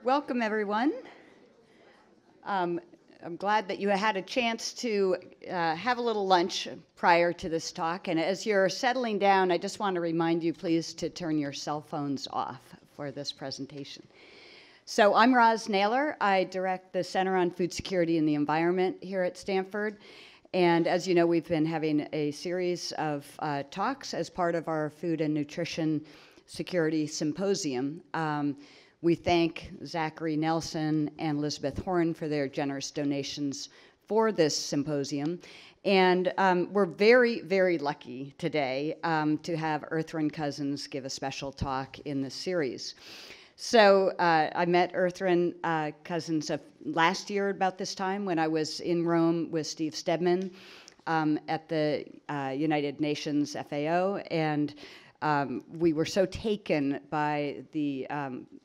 Welcome, everyone. I'm glad that you had a chance to have a little lunch prior to this talk. And as you're settling down, I just want to remind you, please, to turn your cell phones off for this presentation. So I'm Roz Naylor. I direct the Center on Food Security and the Environment here at Stanford. And as you know, we've been having a series of talks as part of our Food and Nutrition Security Symposium. We thank Zachary Nelson and Elizabeth Horn for their generous donations for this symposium. And we're very, very lucky today to have Ertharin Cousins give a special talk in this series. So I met Ertharin Cousins last year about this time when I was in Rome with Steve Stedman at the United Nations FAO, and we were so taken by the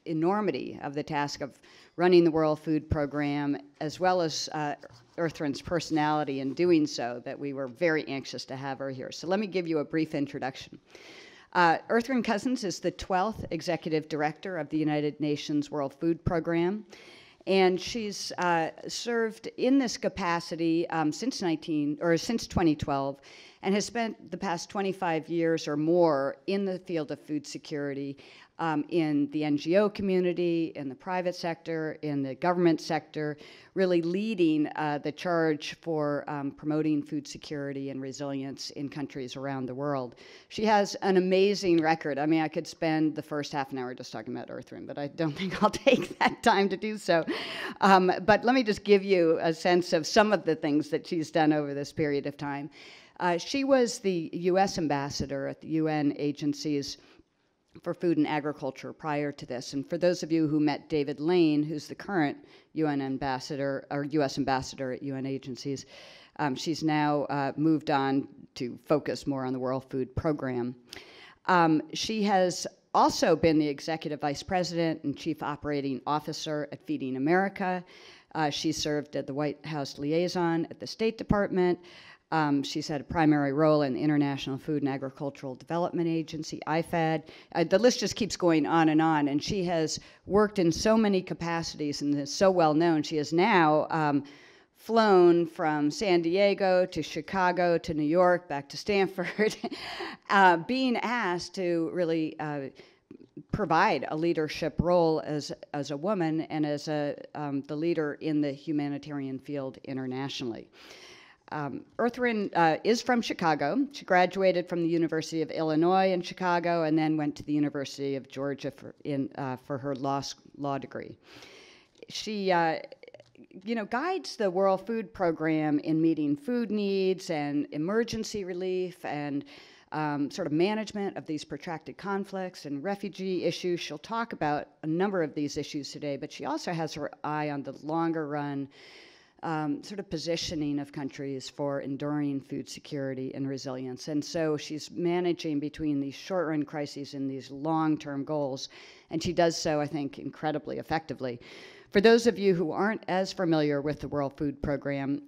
enormity of the task of running the World Food Program, as well as Ertharin's personality in doing so, that we were very anxious to have her here. So let me give you a brief introduction. Ertharin Cousins is the 12th Executive Director of the United Nations World Food Program, and she's served in this capacity since 2012, and has spent the past 25 years or more in the field of food security in the NGO community, in the private sector, in the government sector, really leading the charge for promoting food security and resilience in countries around the world. She has an amazing record. I mean, I could spend the first half an hour just talking about Ertharin, but I don't think I'll take that time to do so. But let me just give you a sense of some of the things that she's done over this period of time. She was the U.S. ambassador at the UN agencies for food and agriculture prior to this. And for those of you who met David Lane, who's the current UN ambassador, or U.S. ambassador at UN agencies, she's now moved on to focus more on the World Food Program. She has also been the executive vice president and chief operating officer at Feeding America. She served as the White House liaison at the State Department. She's had a primary role in the International Food and Agricultural Development Agency, IFAD. The list just keeps going on, and she has worked in so many capacities and is so well known. She has now flown from San Diego to Chicago to New York, back to Stanford, being asked to really provide a leadership role as a woman and as the leader in the humanitarian field internationally. Ertharin is from Chicago. She graduated from the University of Illinois in Chicago and then went to the University of Georgia for her law degree. She guides the World Food Program in meeting food needs and emergency relief and sort of management of these protracted conflicts and refugee issues. She'll talk about a number of these issues today, but she also has her eye on the longer run sort of positioning of countries for enduring food security and resilience. And so she's managing between these short-run crises and these long-term goals, and she does so, I think, incredibly effectively. For those of you who aren't as familiar with the World Food Program,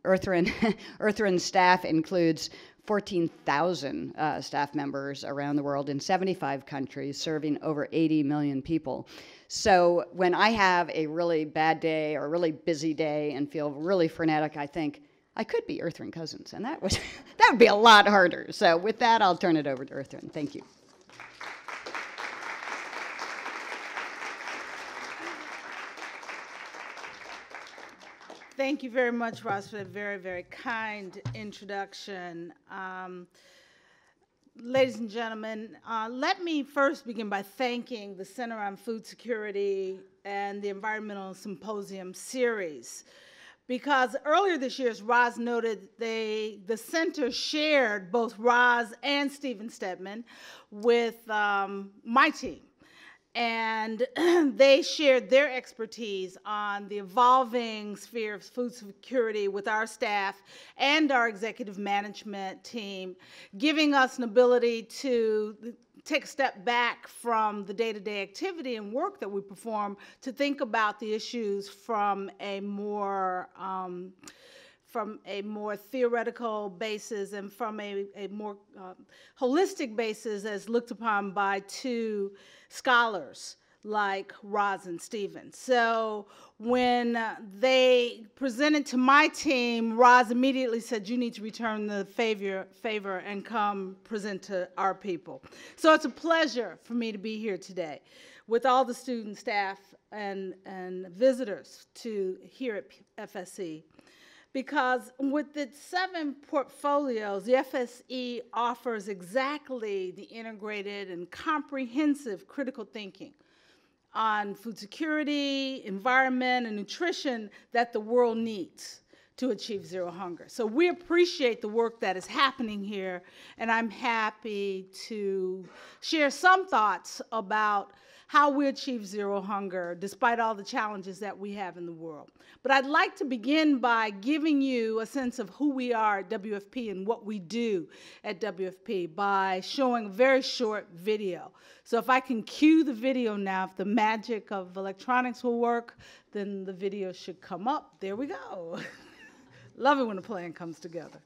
Ertharin's staff includes 14,000 staff members around the world in 75 countries, serving over 80 million people. So when I have a really bad day or a really busy day and feel really frenetic, I think, I could be Ertharin Cousins, and that would be a lot harder. So with that, I'll turn it over to Ertharin. Thank you. Thank you very much, Ross, for that very, very kind introduction. Ladies and gentlemen, let me first begin by thanking the Center on Food Security and the Environmental Symposium series, because earlier this year, as Roz noted, the center shared both Roz and Stephen Stedman with my team. And they shared their expertise on the evolving sphere of food security with our staff and our executive management team, giving us an ability to take a step back from the day-to-day activity and work that we perform to think about the issues from a more theoretical basis and from a more holistic basis as looked upon by two scholars like Roz and Steven. So when they presented to my team, Roz immediately said, you need to return the favor and come present to our people. So it's a pleasure for me to be here today with all the student staff and visitors here at FSE. Because with its 7 portfolios, the FSE offers exactly the integrated and comprehensive critical thinking on food security, environment, and nutrition that the world needs to achieve zero hunger. So we appreciate the work that is happening here, and I'm happy to share some thoughts about how we achieve zero hunger despite all the challenges that we have in the world. But I'd like to begin by giving you a sense of who we are at WFP and what we do at WFP by showing a very short video. So if I can cue the video now, if the magic of electronics will work, then the video should come up. There we go. Love it when a plan comes together.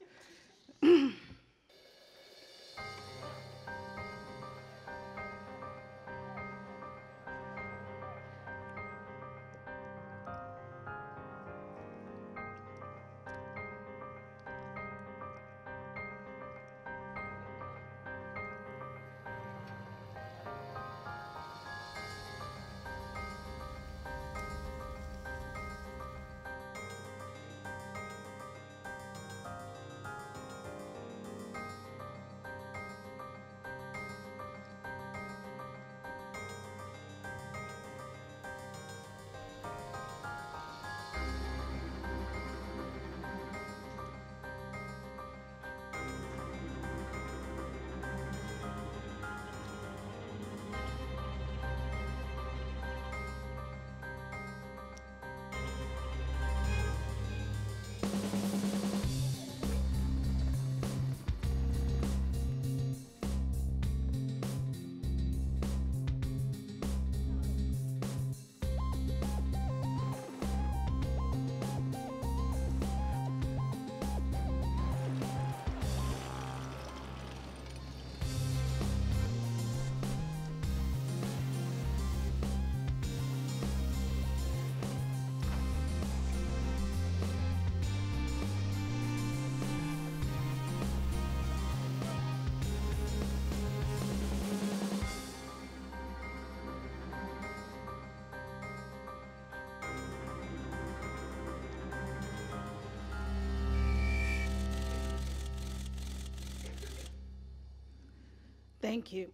Thank you.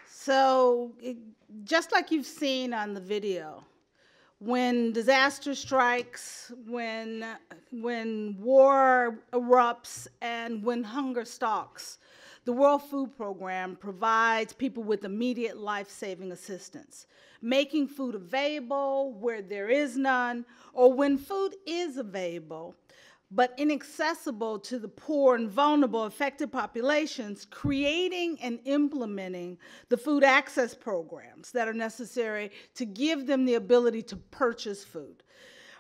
So, just like you've seen on the video, when disaster strikes, when war erupts, and when hunger stalks, the World Food Program provides people with immediate life-saving assistance, making food available where there is none, or when food is available, but inaccessible to the poor and vulnerable affected populations, creating and implementing the food access programs that are necessary to give them the ability to purchase food.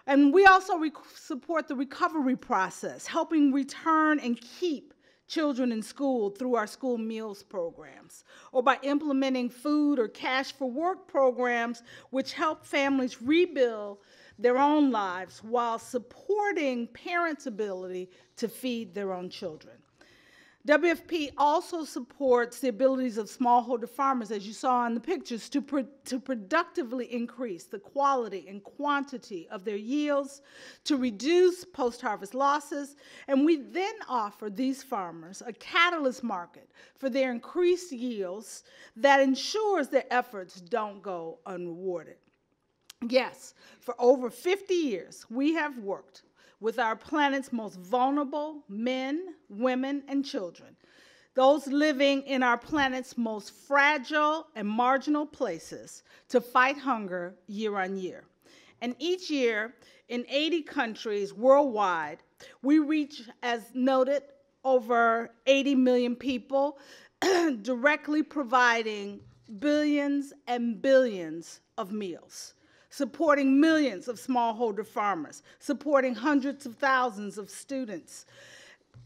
And we also support the recovery process, helping return and keep children in school through our school meals programs, or by implementing food or cash for work programs which help families rebuild their own lives while supporting parents' ability to feed their own children. WFP also supports the abilities of smallholder farmers, as you saw in the pictures, to productively increase the quality and quantity of their yields, to reduce post-harvest losses, and we then offer these farmers a catalyst market for their increased yields that ensures their efforts don't go unrewarded. Yes, for over 50 years, we have worked with our planet's most vulnerable men, women, and children, those living in our planet's most fragile and marginal places, to fight hunger year on year. And each year, in 80 countries worldwide, we reach, as noted, over 80 million people, directly providing billions and billions of meals, supporting millions of smallholder farmers, supporting hundreds of thousands of students.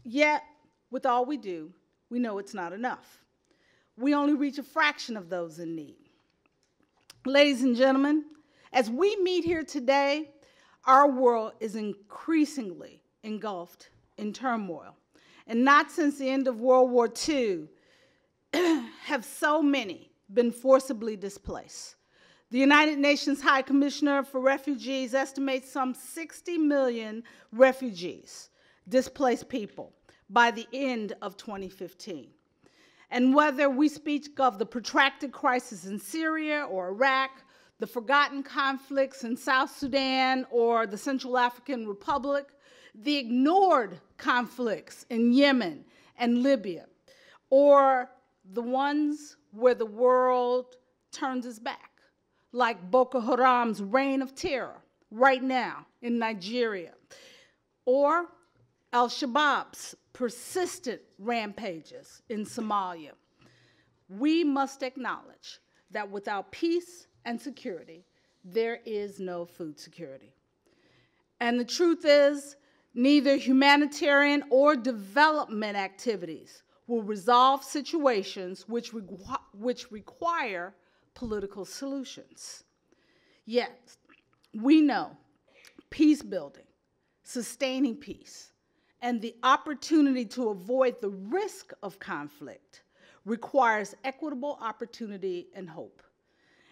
Yet, with all we do, we know it's not enough. We only reach a fraction of those in need. Ladies and gentlemen, as we meet here today, our world is increasingly engulfed in turmoil. And not since the end of World War II have so many been forcibly displaced. The United Nations High Commissioner for Refugees estimates some 60 million refugees, displaced people, by the end of 2015. And whether we speak of the protracted crisis in Syria or Iraq, the forgotten conflicts in South Sudan or the Central African Republic, the ignored conflicts in Yemen and Libya, or the ones where the world turns its back, like Boko Haram's reign of terror right now in Nigeria, or al-Shabaab's persistent rampages in Somalia. We must acknowledge that without peace and security, there is no food security. And the truth is, neither humanitarian or development activities will resolve situations which require political solutions. Yet, we know peace building, sustaining peace, and the opportunity to avoid the risk of conflict requires equitable opportunity and hope.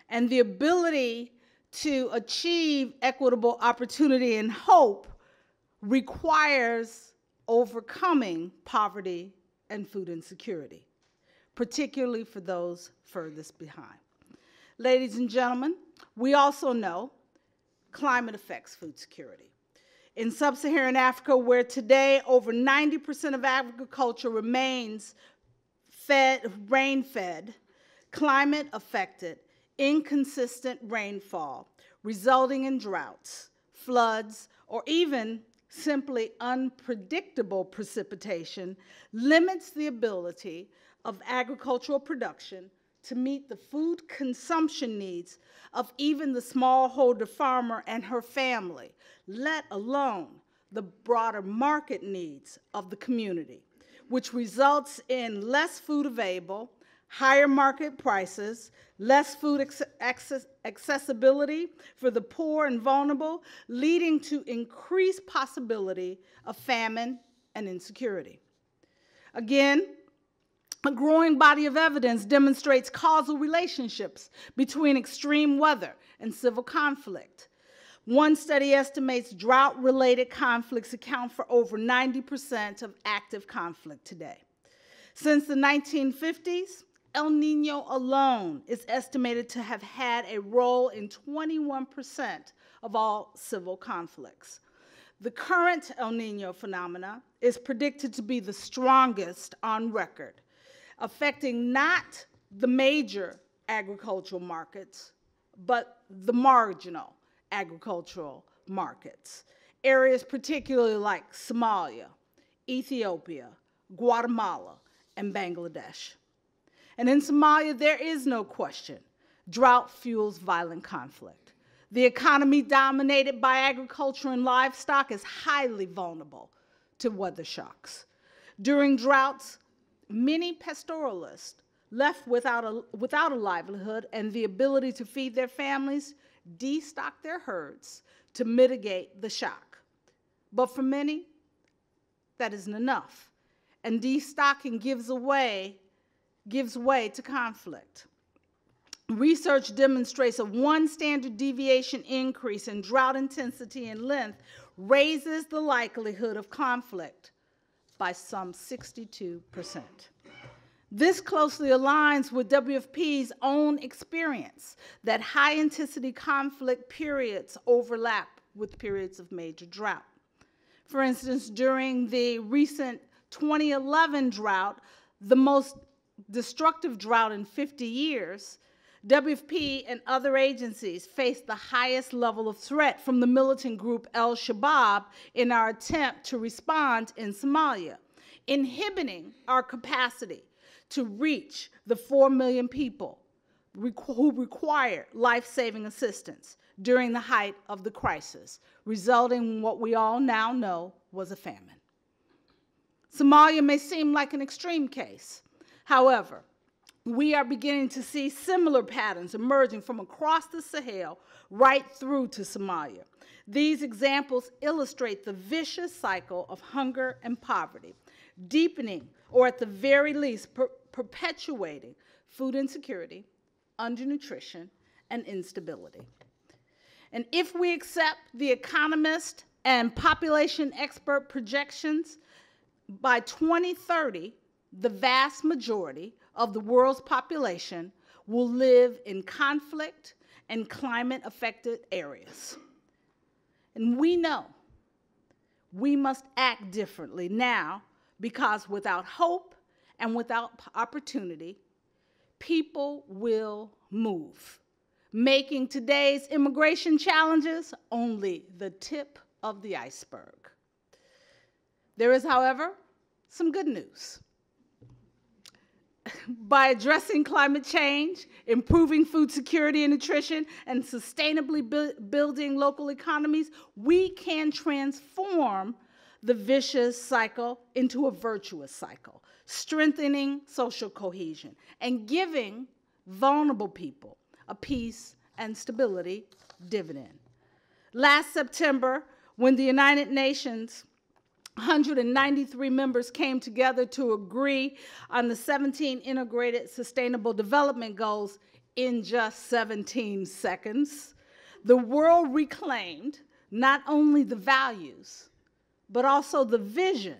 And the ability to achieve equitable opportunity and hope requires overcoming poverty and food insecurity, particularly for those furthest behind. Ladies and gentlemen, we also know climate affects food security. In sub-Saharan Africa, where today over 90% of agriculture remains rain-fed, climate-affected, inconsistent rainfall, resulting in droughts, floods, or even simply unpredictable precipitation, limits the ability of agricultural production to meet the food consumption needs of even the smallholder farmer and her family, let alone the broader market needs of the community, which results in less food available, higher market prices, less food accessibility for the poor and vulnerable, leading to increased possibility of famine and insecurity. Again, a growing body of evidence demonstrates causal relationships between extreme weather and civil conflict. One study estimates drought-related conflicts account for over 90% of active conflict today. Since the 1950s, El Nino alone is estimated to have had a role in 21% of all civil conflicts. The current El Nino phenomena is predicted to be the strongest on record, affecting not the major agricultural markets, but the marginal agricultural markets. Areas particularly like Somalia, Ethiopia, Guatemala, and Bangladesh. And in Somalia, there is no question, drought fuels violent conflict. The economy dominated by agriculture and livestock is highly vulnerable to weather shocks. During droughts, many pastoralists left without a livelihood and the ability to feed their families destock their herds to mitigate the shock. But for many, that isn't enough. And destocking gives way to conflict. Research demonstrates a 1 standard deviation increase in drought intensity and length raises the likelihood of conflict by some 62%. This closely aligns with WFP's own experience that high-intensity conflict periods overlap with periods of major drought. For instance, during the recent 2011 drought, the most destructive drought in 50 years, WFP and other agencies faced the highest level of threat from the militant group al-Shabaab in our attempt to respond in Somalia, inhibiting our capacity to reach the 4 million people who required life-saving assistance during the height of the crisis, resulting in what we all now know was a famine. Somalia may seem like an extreme case. However, we are beginning to see similar patterns emerging from across the Sahel right through to Somalia. These examples illustrate the vicious cycle of hunger and poverty, deepening, or at the very least, perpetuating food insecurity, undernutrition, and instability. And if we accept the economist and population expert projections, by 2030, the vast majority of the world's population will live in conflict and climate-affected areas. And we know we must act differently now, because without hope and without opportunity, people will move, making today's immigration challenges only the tip of the iceberg. There is, however, some good news. By addressing climate change, improving food security and nutrition, and sustainably building local economies, we can transform the vicious cycle into a virtuous cycle, strengthening social cohesion and giving vulnerable people a peace and stability dividend. Last September, when the United Nations 193 members came together to agree on the 17 integrated sustainable development goals in just 17 seconds, the world reclaimed not only the values, but also the vision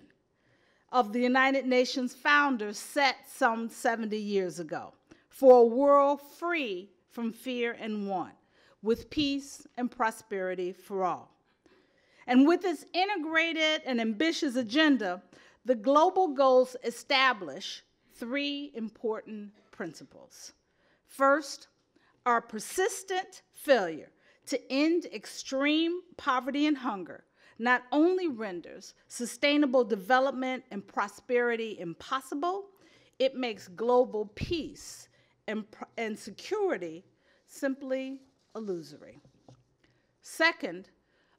of the United Nations founders set some 70 years ago for a world free from fear and want, with peace and prosperity for all. And with this integrated and ambitious agenda, the global goals establish three important principles. First, our persistent failure to end extreme poverty and hunger not only renders sustainable development and prosperity impossible, it makes global peace and security simply illusory. Second,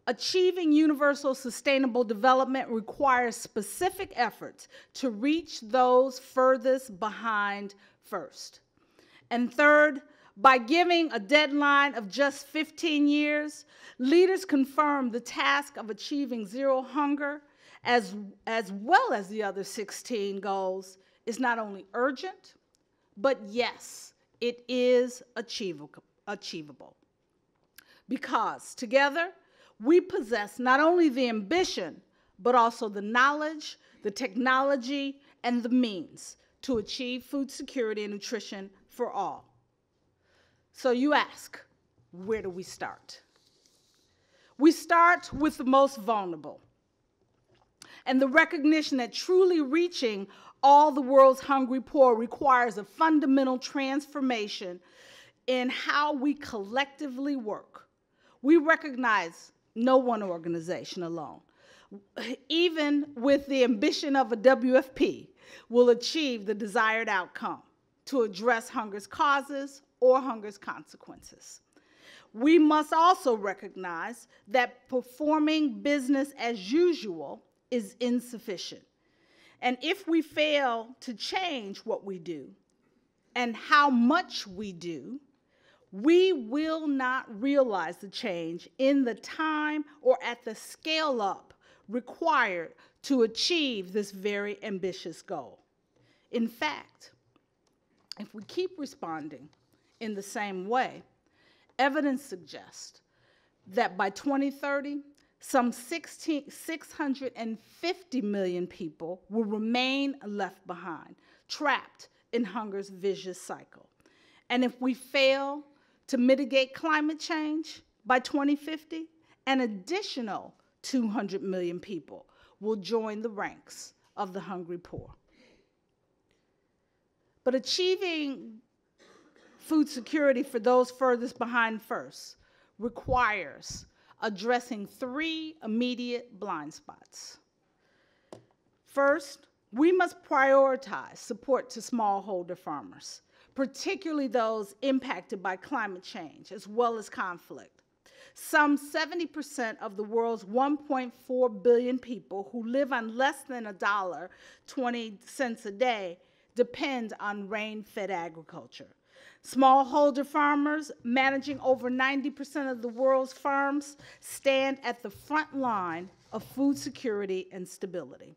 achieving universal sustainable development requires specific efforts to reach those furthest behind first. And third, by giving a deadline of just 15 years, leaders confirm the task of achieving zero hunger, as well as the other 16 goals, is not only urgent, but yes, it is achievable. Because together, we possess not only the ambition, but also the knowledge, the technology, and the means to achieve food security and nutrition for all. So you ask, where do we start? We start with the most vulnerable, and the recognition that truly reaching all the world's hungry poor requires a fundamental transformation in how we collectively work. We recognize no one organization alone, even with the ambition of a WFP, will achieve the desired outcome to address hunger's causes or hunger's consequences. We must also recognize that performing business as usual is insufficient. And if we fail to change what we do and how much we do, we will not realize the change in the time or at the scale up required to achieve this very ambitious goal. In fact, if we keep responding in the same way, evidence suggests that by 2030, some 650 million people will remain left behind, trapped in hunger's vicious cycle. And if we fail to mitigate climate change by 2050, an additional 200 million people will join the ranks of the hungry poor. But achieving food security for those furthest behind first requires addressing three immediate blind spots. First, we must prioritize support to smallholder farmers, particularly those impacted by climate change as well as conflict. Some 70% of the world's 1.4 billion people who live on less than $1.20 a day depend on rain-fed agriculture. Smallholder farmers, managing over 90% of the world's farms, stand at the front line of food security and stability.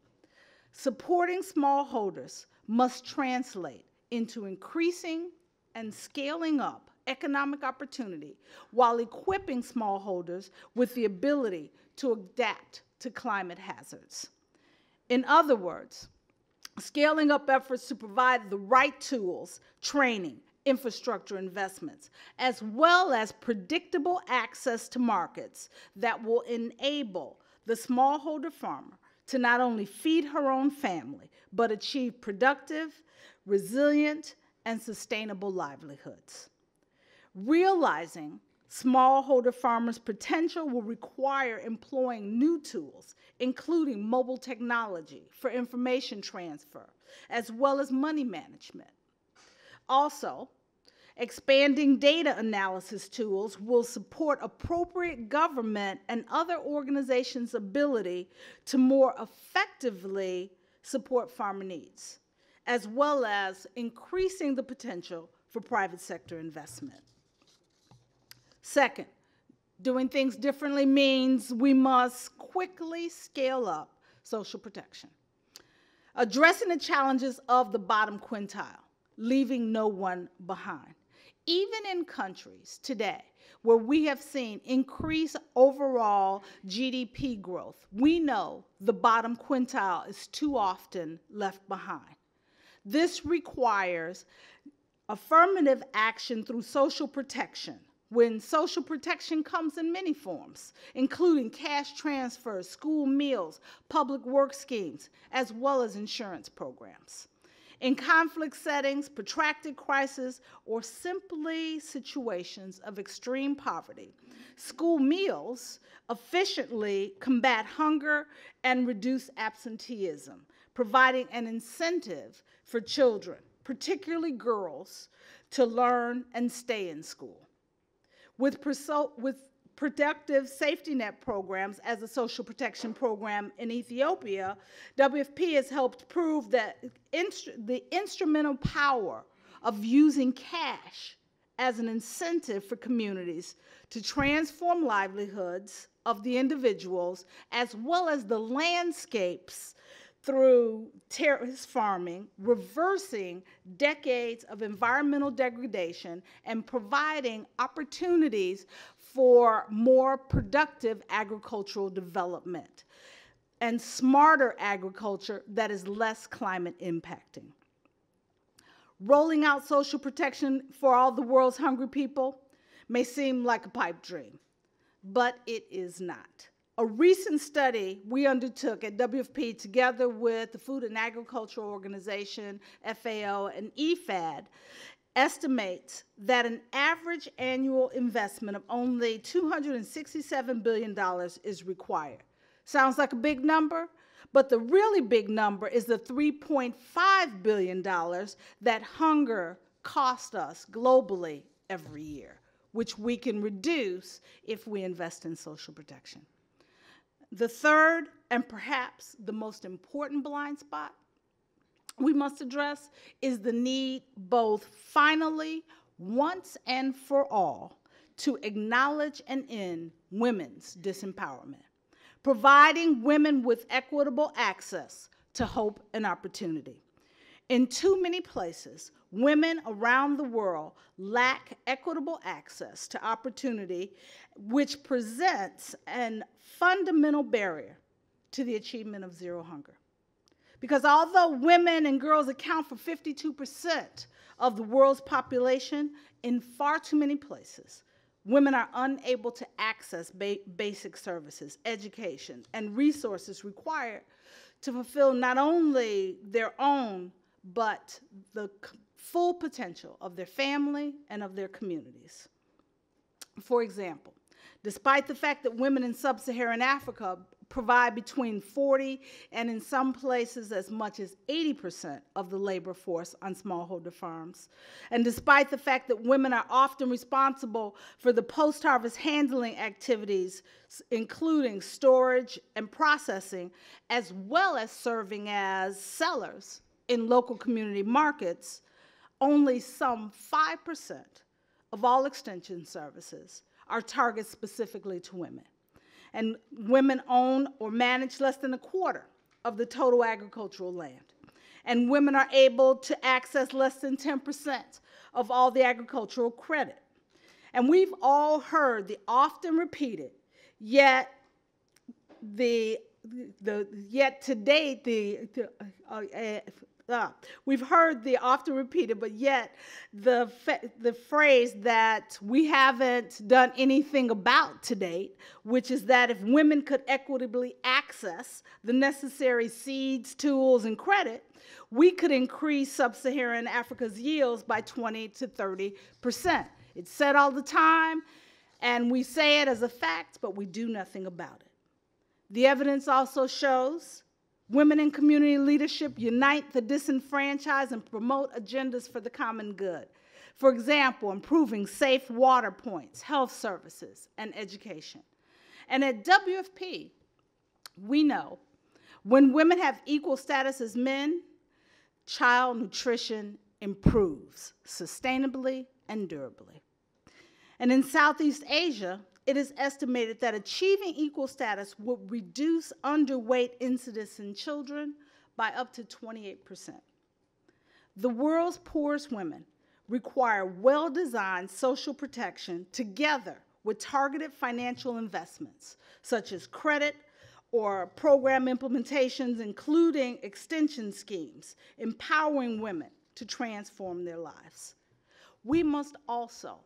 Supporting smallholders must translate into increasing and scaling up economic opportunity while equipping smallholders with the ability to adapt to climate hazards. In other words, scaling up efforts to provide the right tools, training, infrastructure investments, as well as predictable access to markets that will enable the smallholder farmer to not only feed her own family, but achieve productive, resilient, and sustainable livelihoods. Realizing smallholder farmers' potential will require employing new tools, including mobile technology for information transfer, as well as money management. Also, expanding data analysis tools will support appropriate government and other organizations' ability to more effectively support farmer needs, as well as increasing the potential for private sector investment. Second, doing things differently means we must quickly scale up social protection, addressing the challenges of the bottom quintile, leaving no one behind. Even in countries today where we have seen increased overall GDP growth, we know the bottom quintile is too often left behind. This requires affirmative action through social protection, when social protection comes in many forms, including cash transfers, school meals, public work schemes, as well as insurance programs. In conflict settings, protracted crisis, or simply situations of extreme poverty, school meals efficiently combat hunger and reduce absenteeism, providing an incentive for children, particularly girls, to learn and stay in school. With productive safety net programs as the social protection program in Ethiopia, WFP has helped prove that the instrumental power of using cash as an incentive for communities to transform livelihoods of the individuals as well as the landscapes through terrace farming, reversing decades of environmental degradation and providing opportunities for more productive agricultural development and smarter agriculture that is less climate impacting. Rolling out social protection for all the world's hungry people may seem like a pipe dream, but it is not. A recent study we undertook at WFP together with the Food and Agriculture Organization, FAO, and EFAD estimates that an average annual investment of only $267 billion is required. Sounds like a big number, but the really big number is the $3.5 billion that hunger costs us globally every year, which we can reduce if we invest in social protection. The third, and perhaps the most important blind spot we must address is the need both finally, once and for all, to acknowledge and end women's disempowerment, providing women with equitable access to hope and opportunity. In too many places, women around the world lack equitable access to opportunity, which presents a fundamental barrier to the achievement of zero hunger. Because although women and girls account for 52% of the world's population, in far too many places, women are unable to access basic services, education, and resources required to fulfill not only their own, but the full potential of their family and of their communities. For example, despite the fact that women in sub-Saharan Africa provide between 40 and in some places as much as 80% of the labor force on smallholder farms. And despite the fact that women are often responsible for the post-harvest handling activities, including storage and processing, as well as serving as sellers in local community markets, only some 5% of all extension services are targeted specifically to women. And women own or manage less than a quarter of the total agricultural land. And women are able to access less than 10% of all the agricultural credit. And we've all heard the often repeated, yet to date, we've heard the often repeated, but yet the phrase that we haven't done anything about to date, which is that if women could equitably access the necessary seeds, tools, and credit, we could increase sub-Saharan Africa's yields by 20 to 30%. It's said all the time, and we say it as a fact, but we do nothing about it. The evidence also shows women in community leadership unite the disenfranchised and promote agendas for the common good. For example, improving safe water points, health services, and education. And at WFP, we know when women have equal status as men, child nutrition improves sustainably and durably. And in Southeast Asia, it is estimated that achieving equal status would reduce underweight incidence in children by up to 28%. The world's poorest women require well-designed social protection together with targeted financial investments, such as credit or program implementations, including extension schemes, empowering women to transform their lives. We must also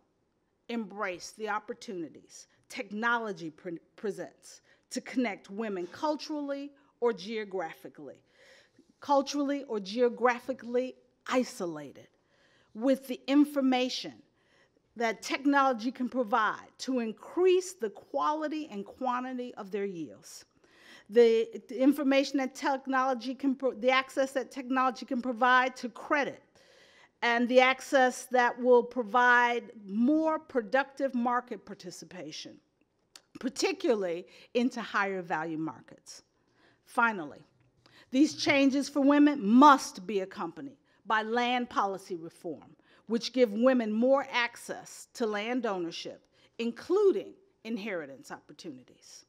embrace the opportunities technology presents to connect women culturally or geographically isolated with the information that technology can provide to increase the quality and quantity of their yields. The information that technology can, the access that technology can provide to credit, and the access that will provide more productive market participation, particularly into higher value markets. Finally, these changes for women must be accompanied by land policy reform, which give women more access to land ownership, including inheritance opportunities.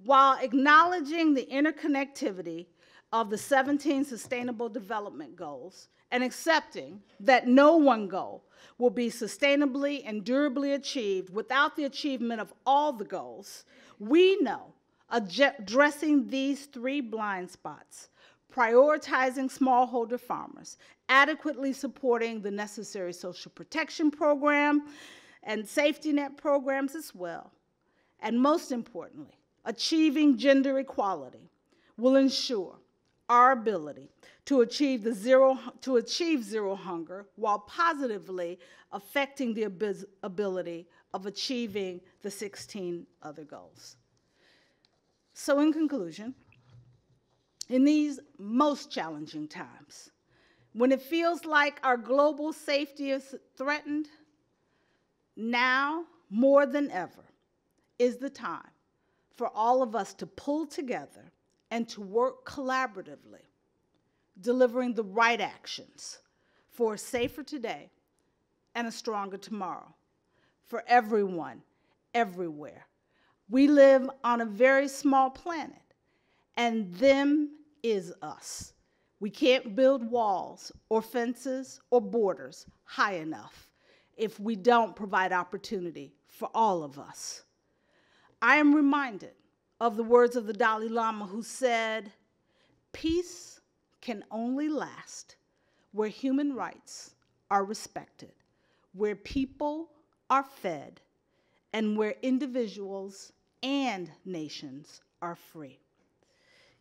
While acknowledging the interconnectivity of the 17 Sustainable Development Goals and accepting that no one goal will be sustainably and durably achieved without the achievement of all the goals, we know addressing these three blind spots, prioritizing smallholder farmers, adequately supporting the necessary social protection program and safety net programs as well, and most importantly, achieving gender equality will ensure our ability to achieve zero hunger while positively affecting the ability of achieving the 16 other goals. So in conclusion, in these most challenging times, when it feels like our global safety is threatened, now more than ever is the time for all of us to pull together and to work collaboratively, delivering the right actions for a safer today and a stronger tomorrow for everyone, everywhere. We live on a very small planet, and them is us. We can't build walls or fences or borders high enough if we don't provide opportunity for all of us. I am reminded of the words of the Dalai Lama, who said, "Peace can only last where human rights are respected, where people are fed, and where individuals and nations are free."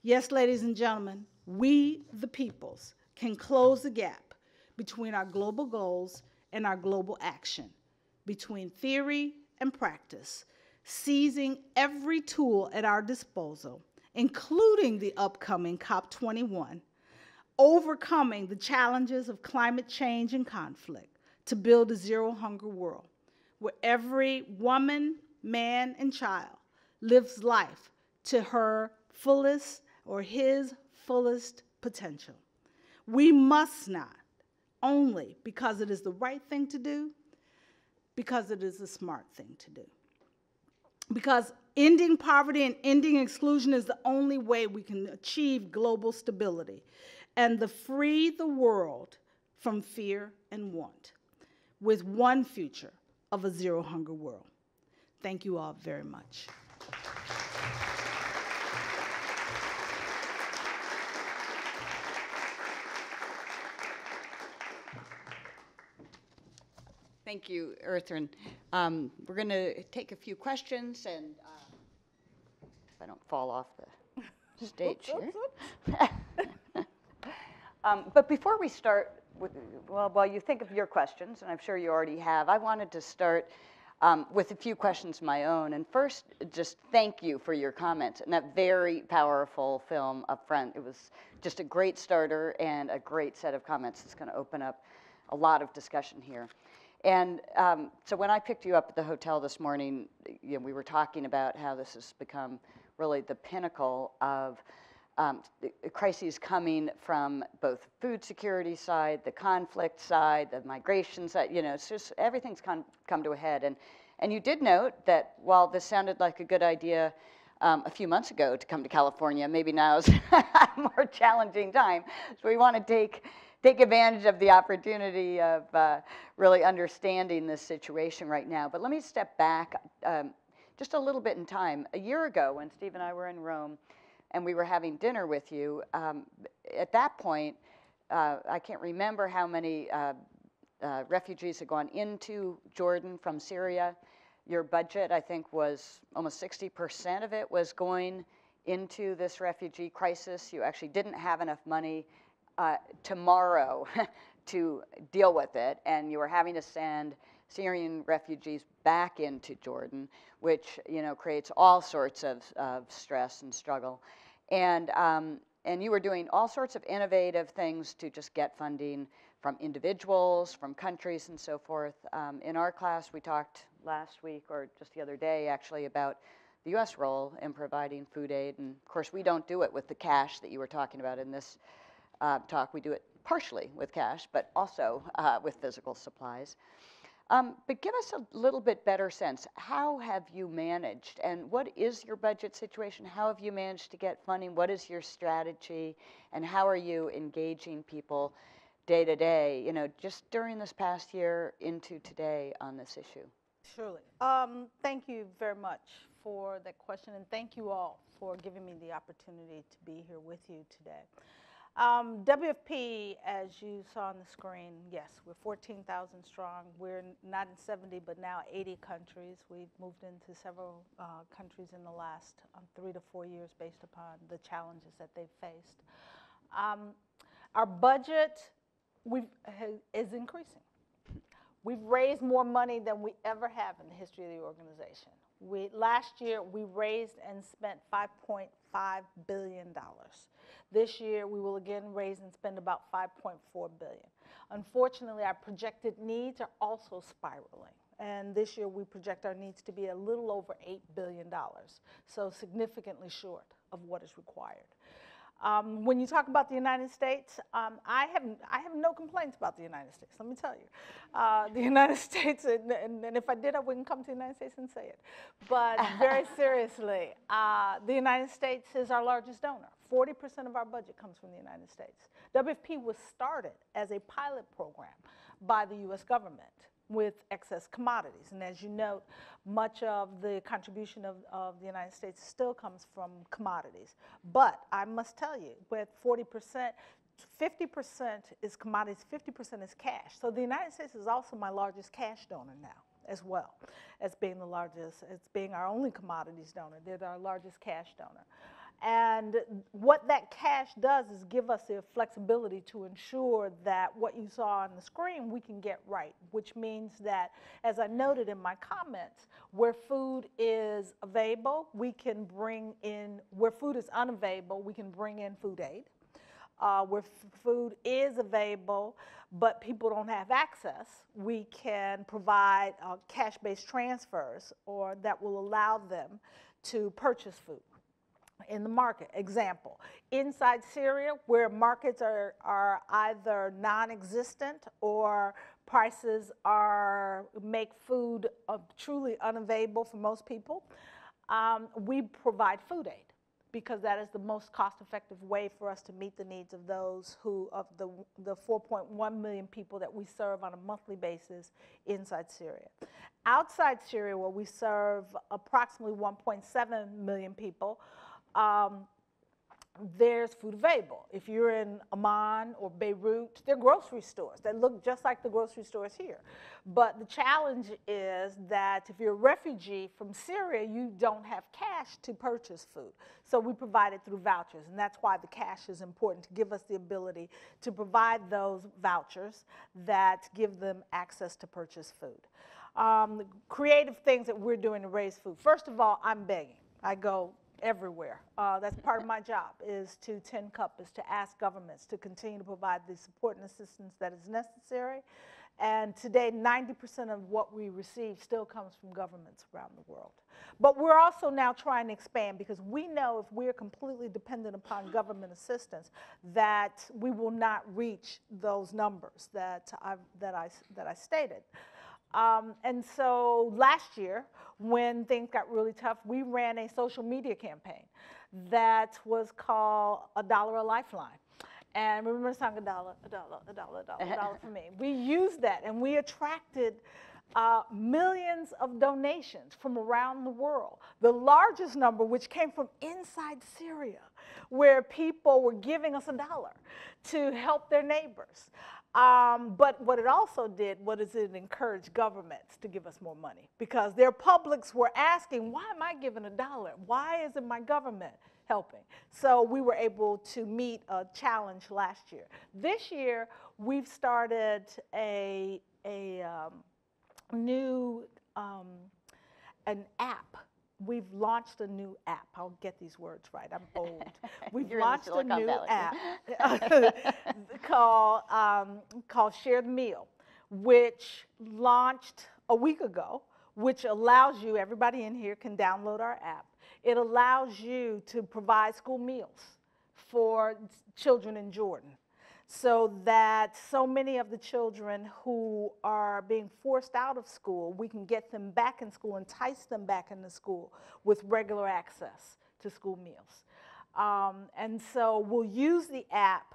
Yes, ladies and gentlemen, we, the peoples, can close the gap between our global goals and our global action, between theory and practice, seizing every tool at our disposal, including the upcoming COP21, overcoming the challenges of climate change and conflict to build a zero hunger world where every woman, man, and child lives life to her fullest or his fullest potential. We must not, only because it is the right thing to do, because it is a smart thing to do. Because ending poverty and ending exclusion is the only way we can achieve global stability and free the world from fear and want, with one future of a zero hunger world. Thank you all very much. Thank you, Ertharin. We're going to take a few questions, and if I don't fall off the stage here. But before we start, while you think of your questions, and I'm sure you already have, I wanted to start with a few questions of my own. And first, just thank you for your comments and that very powerful film up front. It was just a great starter and a great set of comments that's going to open up a lot of discussion here. And so when I picked you up at the hotel this morning, we were talking about how this has become really the pinnacle of crises coming from both food security side, the conflict side, the migration side. It's just everything's come to a head. And you did note that while this sounded like a good idea a few months ago to come to California, maybe now is a more challenging time. So we want to take advantage of the opportunity of really understanding this situation right now. But let me step back just a little bit in time. A year ago, when Steve and I were in Rome and we were having dinner with you, at that point, I can't remember how many refugees had gone into Jordan from Syria. Your budget, I think, was almost 60% of it was going into this refugee crisis. You actually didn't have enough money tomorrow to deal with it, and you were having to send Syrian refugees back into Jordan, which creates all sorts of stress and struggle, and you were doing all sorts of innovative things to just get funding from individuals, from countries, and so forth. In our class, we talked last week, or just the other day, actually, about the U.S. role in providing food aid, and of course, we don't do it with the cash that you were talking about in this talk. We do it partially with cash, but also with physical supplies. But give us a little bit better sense. How have you managed, and what is your budget situation? How have you managed to get funding? What is your strategy, and how are you engaging people day to day, just during this past year into today on this issue? Surely. Thank you very much for that question, and thank you all for giving me the opportunity to be here with you today. WFP, as you saw on the screen, yes, we're 14,000 strong. We're not in 70, but now 80 countries. We've moved into several countries in the last 3 to 4 years based upon the challenges that they've faced. Our budget is increasing. We've raised more money than we ever have in the history of the organization. Last year, we raised and spent $5.5 billion. This year, we will again raise and spend about $5.4 billion. Unfortunately, our projected needs are also spiraling. And this year, we project our needs to be a little over $8 billion, so significantly short of what is required. When you talk about the United States, I have no complaints about the United States, let me tell you. The United States, and if I did, I wouldn't come to the United States and say it. But very seriously, the United States is our largest donor. 40% of our budget comes from the United States. WFP was started as a pilot program by the US government with excess commodities. And as you note, much of the contribution of the United States still comes from commodities. But I must tell you, with 40%, 50% is commodities, 50% is cash. So the United States is also my largest cash donor now. as well as being the largest, as being our only commodities donor. They're our largest cash donor. And what that cash does is give us the flexibility to ensure that what you saw on the screen we can get right, which means that, as I noted in my comments, where food is available, we can bring in, where food is unavailable, we can bring in food aid. Where food is available but people don't have access, we can provide cash-based transfers or that will allow them to purchase food in the market. Example, inside Syria, where markets are either non-existent or prices make food truly unavailable for most people, we provide food aid, because that is the most cost-effective way for us to meet the needs of those of the 4.1 million people that we serve on a monthly basis inside Syria. Outside Syria, where we serve approximately 1.7 million people, there's food available. If you're in Amman or Beirut, there are grocery stores that look just like the grocery stores here. But the challenge is that if you're a refugee from Syria, you don't have cash to purchase food. So we provide it through vouchers, and that's why the cash is important, to give us the ability to provide those vouchers that give them access to purchase food. Creative things that we're doing to raise food. First of all, I'm begging. I go everywhere. That's part of my job, is to tend cup, is to ask governments to continue to provide the support and assistance that is necessary. And today, 90% of what we receive still comes from governments around the world. But we're also now trying to expand, because we know if we're completely dependent upon government assistance, that we will not reach those numbers that I stated. And so last year, when things got really tough, we ran a social media campaign that was called $1 a Lifeline. And remember the song, $1, $1 for me. We used that, and we attracted millions of donations from around the world. The largest number, which came from inside Syria, where people were giving us $1 to help their neighbors. But what it also did was it encouraged governments to give us more money, because their publics were asking, why am I giving $1? Why isn't my government helping? So we were able to meet a challenge last year. This year, we've started an app. We've launched a new app. I'll get these words right. I'm old. We've launched a new app called Share the Meal, which launched a week ago, which allows you, everybody in here can download our app. It allows you to provide school meals for children in Jordan, so that so many of the children who are being forced out of school, we can get them back in school, entice them back into school with regular access to school meals. And so we'll use the app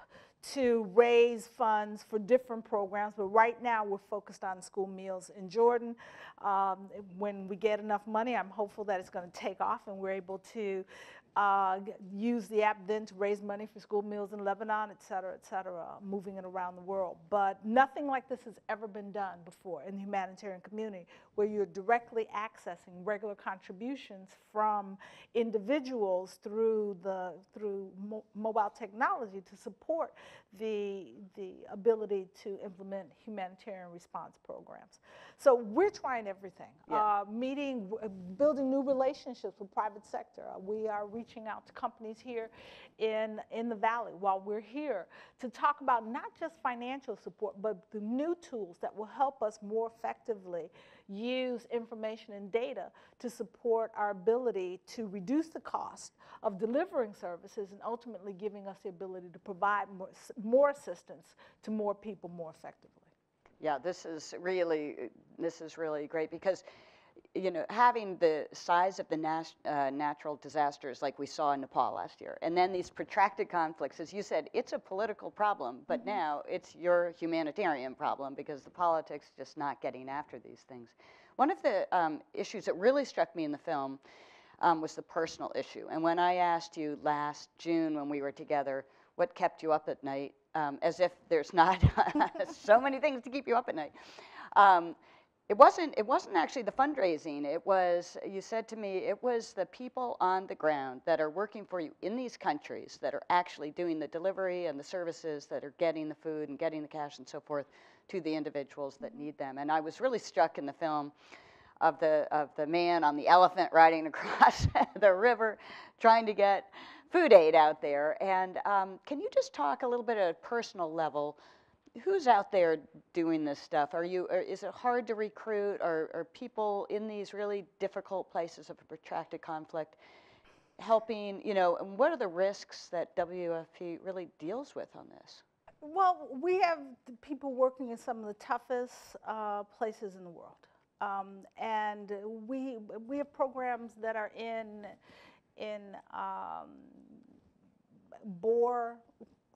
to raise funds for different programs, but right now we're focused on school meals in Jordan. When we get enough money, I'm hopeful that it's going to take off and we're able to use the app then to raise money for school meals in Lebanon, et cetera, moving it around the world. But nothing like this has ever been done before in the humanitarian community, where you're directly accessing regular contributions from individuals through mobile technology to support the ability to implement humanitarian response programs. So we're trying everything. Yeah. Building new relationships with private sector. We are reaching out to companies here in the Valley while we're here to talk about not just financial support, but the new tools that will help us more effectively use information and data to support our ability to reduce the cost of delivering services and ultimately giving us the ability to provide more assistance to more people more effectively. Yeah, this is really great, because having the size of the natural disasters like we saw in Nepal last year, and then these protracted conflicts, as you said, it's a political problem, but now it's your humanitarian problem, because the politics just not getting after these things. One of the issues that really struck me in the film was the personal issue. And when I asked you last June when we were together, what kept you up at night, as if there's not so many things to keep you up at night. It wasn't actually the fundraising. It was, you said to me, it was the people on the ground that are working for you in these countries that are actually doing the delivery and the services, that are getting the food and getting the cash and so forth to the individuals that need them. And I was really struck in the film of the man on the elephant riding across the river trying to get food aid out there. And can you just talk a little bit at a personal level? Who's out there doing this stuff? Is it hard to recruit? Are people in these really difficult places of a protracted conflict helping, and what are the risks that WFP really deals with on this? Well, we have people working in some of the toughest places in the world. And we have programs that are in Bor,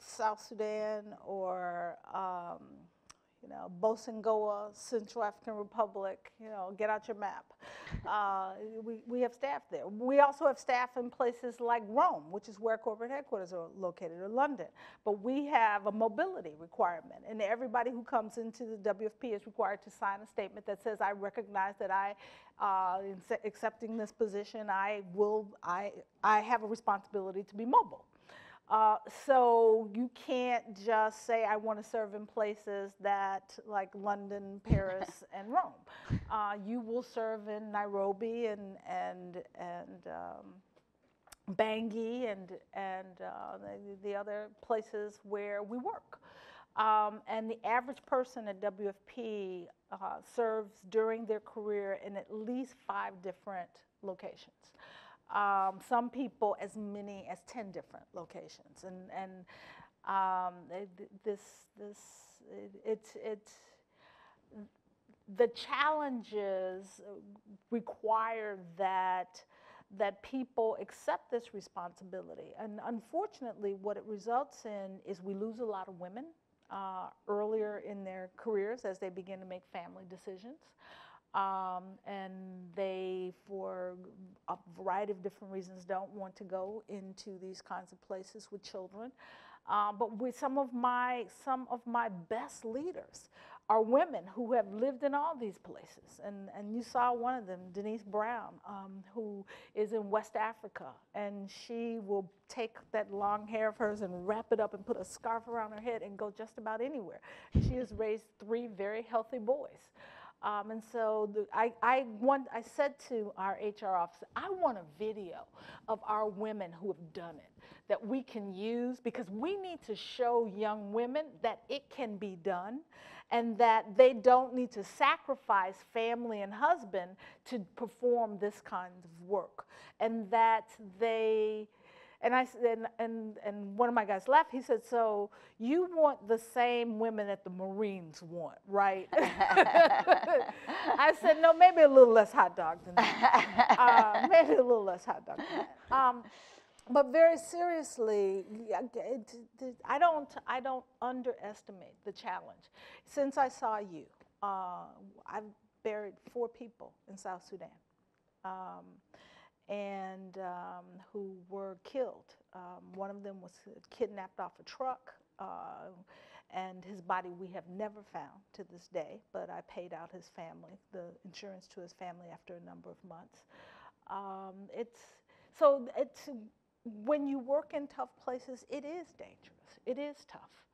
South Sudan, or Bosangoa, Central African Republic. Get out your map. We have staff there. We also have staff in places like Rome, which is where corporate headquarters are located, or London. But we have a mobility requirement, and everybody who comes into the WFP is required to sign a statement that says, I recognize that in accepting this position, I have a responsibility to be mobile. So you can't just say, I want to serve in places like London, Paris, and Rome. You will serve in Nairobi and Bangui and the other places where we work. And the average person at WFP serves during their career in at least 5 different locations. Some people as many as 10 different locations, and the challenges require that people accept this responsibility, and unfortunately, what it results in is we lose a lot of women earlier in their careers as they begin to make family decisions. And they, for a variety of different reasons, don't want to go into these kinds of places with children. But with some of my best leaders are women who have lived in all these places. And you saw one of them, Denise Brown, who is in West Africa. And she will take that long hair of hers and wrap it up and put a scarf around her head and go just about anywhere. She has raised 3 very healthy boys. And so I said to our HR officer, I want a video of our women who have done it that we can use, because we need to show young women that it can be done and that they don't need to sacrifice family and husband to perform this kind of work, and that they. And one of my guys laughed. He said, "So you want the same women that the Marines want, right?" I said, "No, maybe a little less hot dog than that. Maybe a little less hot dog than that." But very seriously, I don't underestimate the challenge. Since I saw you, I've buried 4 people in South Sudan. And who were killed. One of them was kidnapped off a truck, and his body we have never found to this day, but I paid out his family, the insurance to his family after a number of months. When you work in tough places, it is dangerous. It is tough.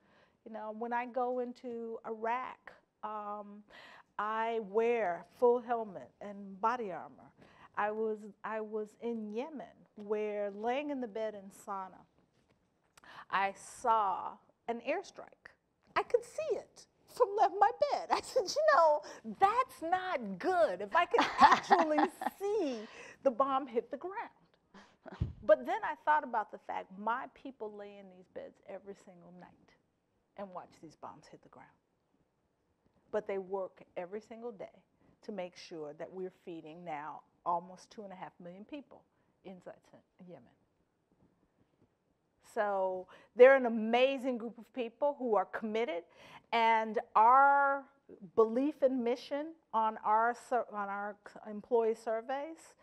When I go into Iraq, I wear full helmet and body armor. I was in Yemen, where laying in the bed in Sana'a, I saw an airstrike. I could see it from my bed. I said, that's not good. If I could actually see the bomb hit the ground. But then I thought about the fact my people lay in these beds every single night and watch these bombs hit the ground. But they work every single day to make sure that we're feeding now almost 2.5 million people inside Yemen. So they're an amazing group of people who are committed, and our belief and mission on our employee surveys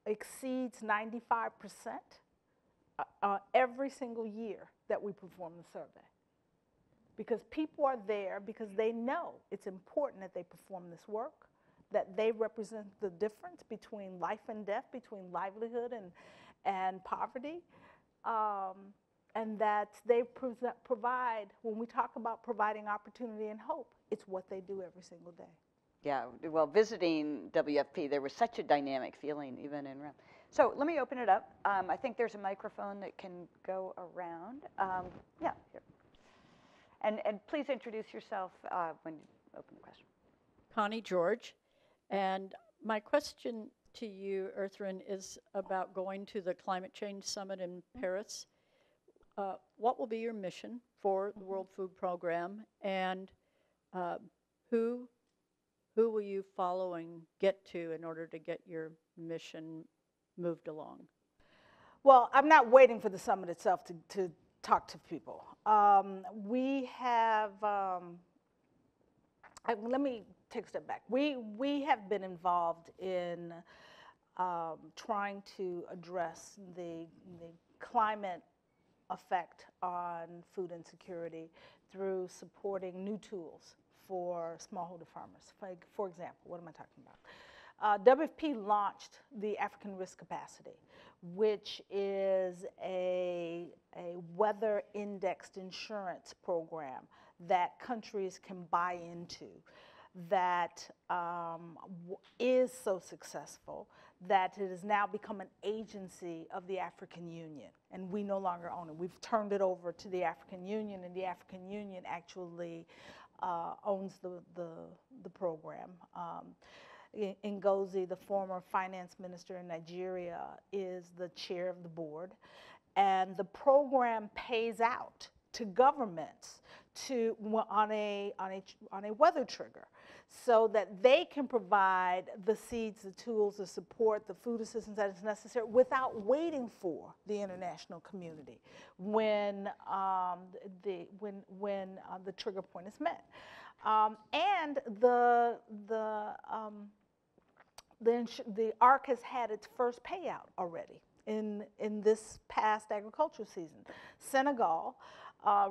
exceeds 95% every single year that we perform the survey. because people are there because they know it's important that they perform this work, that they represent the difference between life and death, between livelihood and poverty, and that they provide, when we talk about providing opportunity and hope, it's what they do every single day. Yeah, well, visiting WFP, there was such a dynamic feeling even in Rome. So let me open it up. I think there's a microphone that can go around. Yeah, here. And please introduce yourself when you open the question. Connie George. And my question to you, Ertharin, is about going to the Climate Change Summit in Paris. What will be your mission for the World Food Program, and who will you follow and get to in order to get your mission moved along? Well, I'm not waiting for the summit itself to talk to people. We have, let me take a step back. We have been involved in trying to address the climate effect on food insecurity through supporting new tools for smallholder farmers. For example, what am I talking about? WFP launched the African Risk Capacity, which is a weather indexed insurance program that countries can buy into, that is so successful that it has now become an agency of the African Union, and we no longer own it. We've turned it over to the African Union, and the African Union actually owns the program. Ngozi, the former finance minister in Nigeria, is the chair of the board, and the program pays out to governments on a weather trigger, so that they can provide the seeds, the tools, the support, the food assistance that is necessary without waiting for the international community when the trigger point is met. And the ARC has had its first payout already in this past agricultural season. Senegal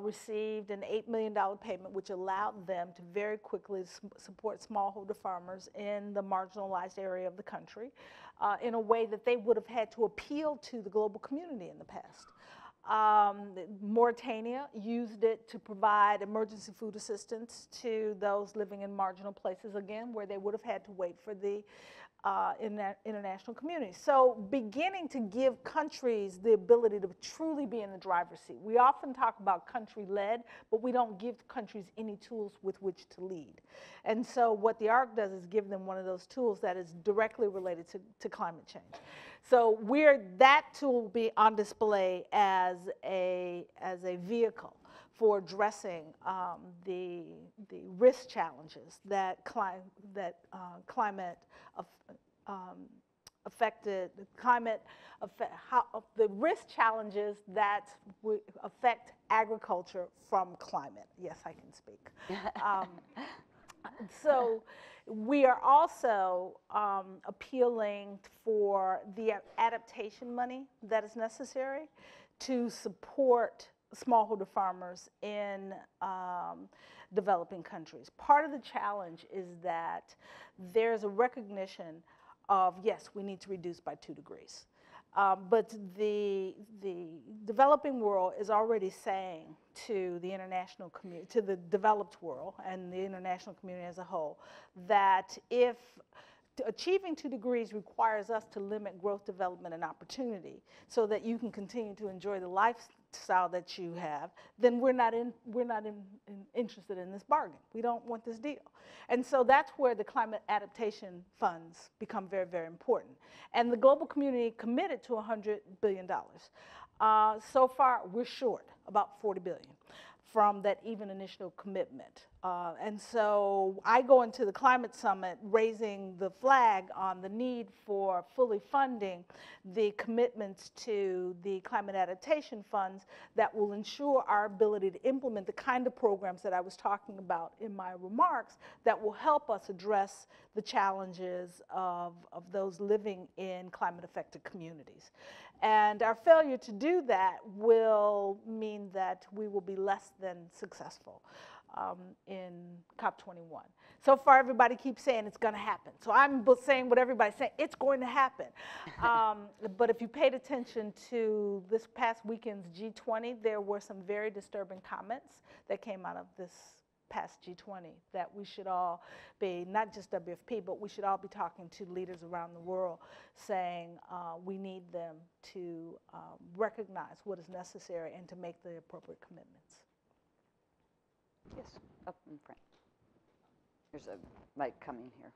received an $8 million payment, which allowed them to very quickly support smallholder farmers in the marginalized area of the country in a way that they would have had to appeal to the global community in the past. Mauritania used it to provide emergency food assistance to those living in marginal places, again, where they would have had to wait for the international community. So beginning to give countries the ability to truly be in the driver's seat. We often talk about country-led, but we don't give countries any tools with which to lead. And so what the ARC does is give them one of those tools that is directly related to climate change. So that tool will be on display as a vehicle for addressing the risk challenges that the risk challenges that affect agriculture from climate. Yes, I can speak. So we are also appealing for the adaptation money that is necessary to support smallholder farmers in developing countries. Part of the challenge is that there's a recognition of, yes, we need to reduce by 2 degrees. But the developing world is already saying to the international community, to the developed world and the international community as a whole, that if achieving 2 degrees requires us to limit growth, development, and opportunity so that you can continue to enjoy the lifestyle that you have, then we're not interested in this bargain. We don't want this deal. And so that's where the climate adaptation funds become very, very important. And the global community committed to $100 billion. So far, we're short about $40 billion from that even initial commitment. And so I go into the climate summit raising the flag on the need for fully funding the commitments to the climate adaptation funds that will ensure our ability to implement the kind of programs that I was talking about in my remarks that will help us address the challenges of those living in climate affected communities. And our failure to do that will mean that we will be less than successful in COP21. So far, everybody keeps saying it's going to happen. So I'm saying what everybody's saying, it's going to happen. But if you paid attention to this past weekend's G20, there were some very disturbing comments that came out of this past G20 that we should all be, not just WFP, but we should all be talking to leaders around the world saying we need them to recognize what is necessary and to make the appropriate commitments. Yes, up in front. There's a mic coming here.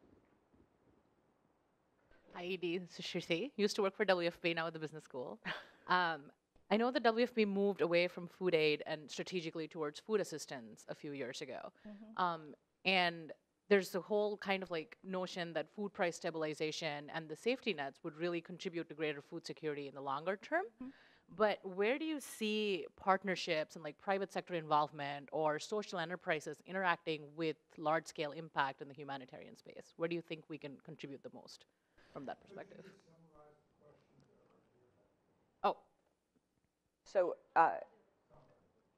Hi, Edie. This is Shruti. Used to work for WFP, now at the business school. I know the WFP moved away from food aid and strategically towards food assistance a few years ago. And there's a whole kind of like notion that food price stabilization and the safety nets would really contribute to greater food security in the longer term. But where do you see partnerships and like private sector involvement or social enterprises interacting with large scale impact in the humanitarian space? Where do you think we can contribute the most from that perspective? Oh. So,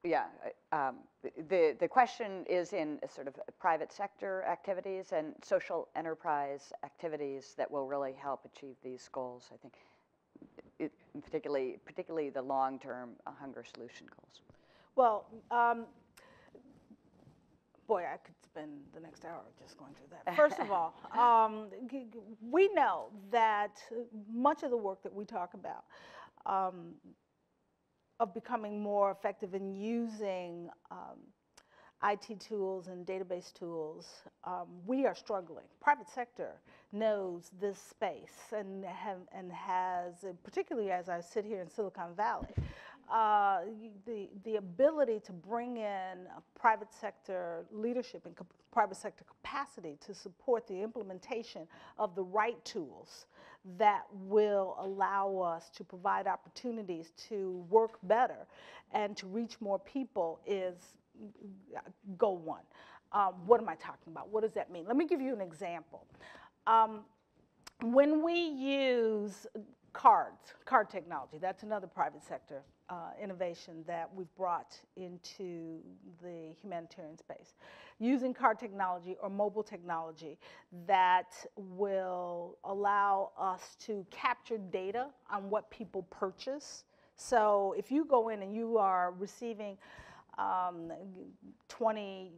yeah, the question is in a sort of private sector activities and social enterprise activities that will really help achieve these goals, I think. Particularly the long-term hunger solution goals. Well, boy, I could spend the next hour just going through that. First of all, we know that much of the work that we talk about of becoming more effective in using IT tools and database tools, we are struggling. Private sector knows this space and has, particularly as I sit here in Silicon Valley, the ability to bring in private sector leadership and private sector capacity to support the implementation of the right tools that will allow us to provide opportunities to work better and to reach more people is goal one. What am I talking about? What does that mean? Let me give you an example. When we use card technology, that's another private sector innovation that we've brought into the humanitarian space. Using card technology or mobile technology that will allow us to capture data on what people purchase. So if you go in and you are receiving $20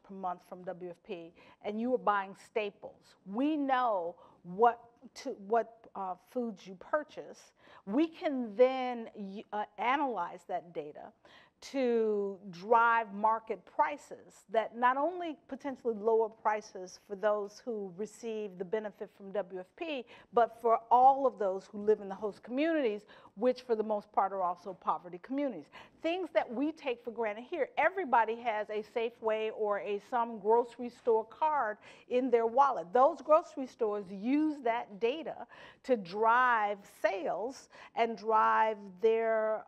per month from WFP, and you are buying staples, we know what foods you purchase. We can then analyze that data to drive market prices that not only potentially lower prices for those who receive the benefit from WFP, but for all of those who live in the host communities, which for the most part are also poverty communities. Things that we take for granted here. Everybody has a Safeway or some grocery store card in their wallet. Those grocery stores use that data to drive sales and drive their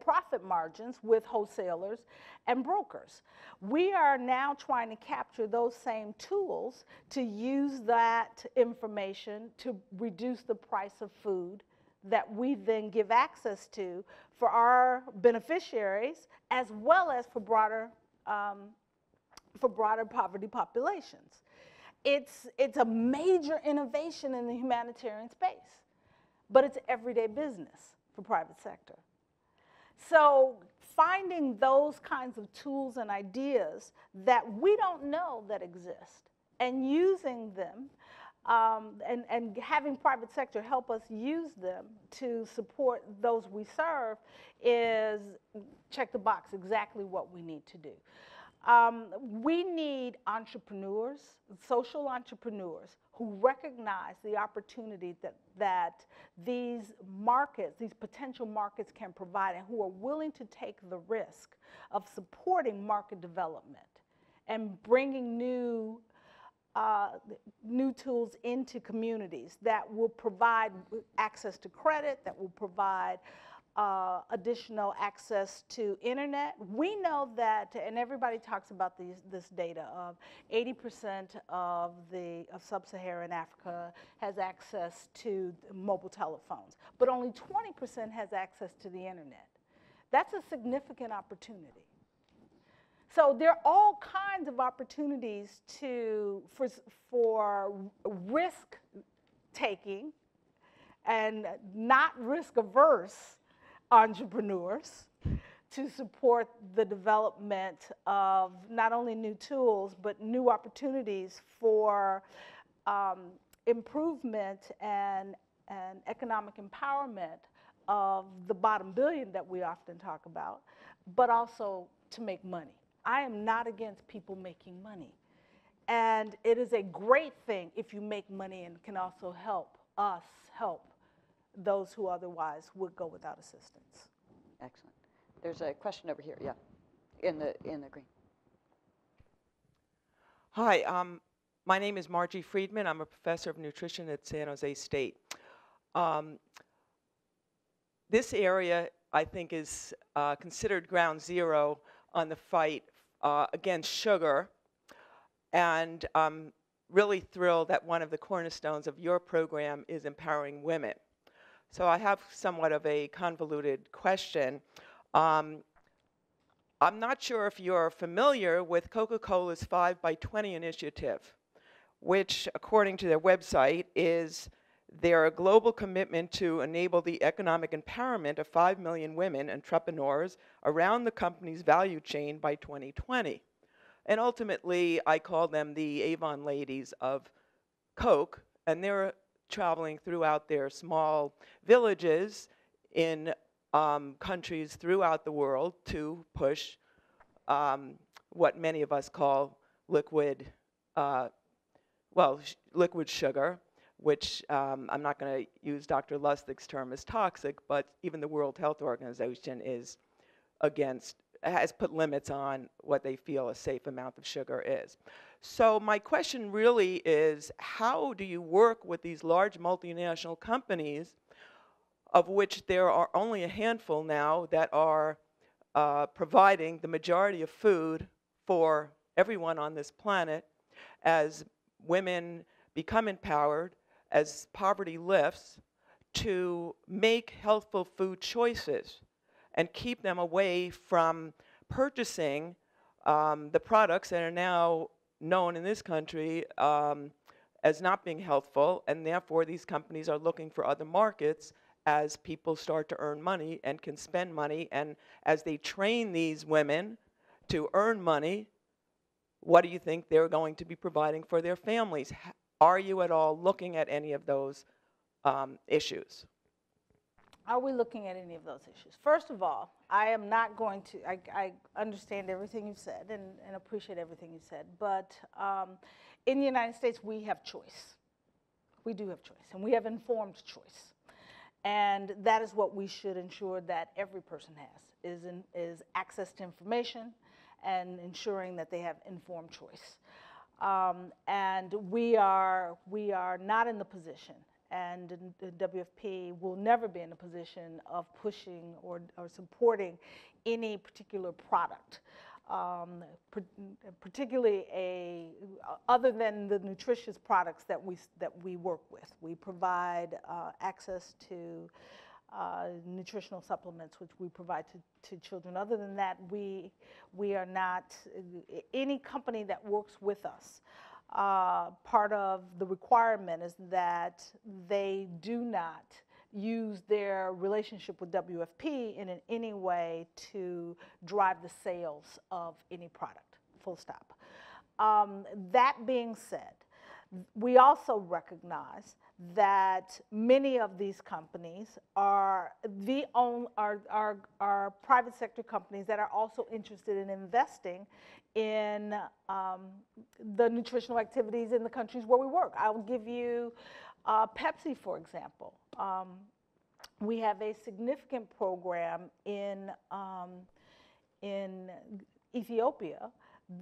profit margins with wholesalers and brokers. We are now trying to capture those same tools to use that information to reduce the price of food that we then give access to for our beneficiaries as well as for broader poverty populations. It's a major innovation in the humanitarian space, but it's everyday business for private sector. So finding those kinds of tools and ideas that we don't know that exist and using them and having private sector help us use them to support those we serve is, check the box, exactly what we need to do. We need entrepreneurs, social entrepreneurs, who recognize the opportunity that these markets, these potential markets can provide, and who are willing to take the risk of supporting market development and bringing new tools into communities that will provide access to credit, that will provide additional access to internet. We know that, and everybody talks about this data of 80% of sub-Saharan Africa has access to mobile telephones, but only 20% has access to the internet. That's a significant opportunity. So there are all kinds of opportunities for risk taking and not risk averse entrepreneurs to support the development of not only new tools, but new opportunities for improvement and economic empowerment of the bottom billion that we often talk about, but also to make money. I am not against people making money. And it is a great thing if you make money and can also help us help those who otherwise would go without assistance. Excellent. There's a question over here, yeah, in the green. Hi, my name is Margie Friedman. I'm a professor of nutrition at San Jose State. This area, I think, is considered ground zero on the fight against sugar. And I'm really thrilled that one of the cornerstones of your program is empowering women. So I have somewhat of a convoluted question. I'm not sure if you're familiar with Coca-Cola's 5x20 initiative, which, according to their website, is their global commitment to enable the economic empowerment of 5 million women entrepreneurs around the company's value chain by 2020. And ultimately, I call them the Avon ladies of Coke, and they're traveling throughout their small villages in countries throughout the world to push what many of us call liquid sugar, which I'm not going to use Dr. Lustig's term as toxic, but even the World Health Organization has put limits on what they feel a safe amount of sugar is. So my question really is, how do you work with these large multinational companies, of which there are only a handful now that are providing the majority of food for everyone on this planet, as women become empowered, as poverty lifts, to make healthful food choices and keep them away from purchasing the products that are now known in this country as not being healthful, and therefore these companies are looking for other markets as people start to earn money and can spend money, and as they train these women to earn money, what do you think they're going to be providing for their families? Are you at all looking at any of those issues? Are we looking at any of those issues? First of all, I am not going to, I understand everything you've said and appreciate everything you said, but in the United States, we have choice. We do have choice, and we have informed choice. And that is what we should ensure that every person has, is access to information and ensuring that they have informed choice. And we are not in the position, and the WFP will never be in a position of pushing or supporting any particular product, particularly other than the nutritious products that we work with. We provide access to nutritional supplements, which we provide to children. Other than that, we are not, any company that works with us, part of the requirement is that they do not use their relationship with WFP in any way to drive the sales of any product, full stop. That being said, we also recognize that many of these companies are private sector companies that are also interested in investing in the nutritional activities in the countries where we work. I'll give you Pepsi, for example. We have a significant program in Ethiopia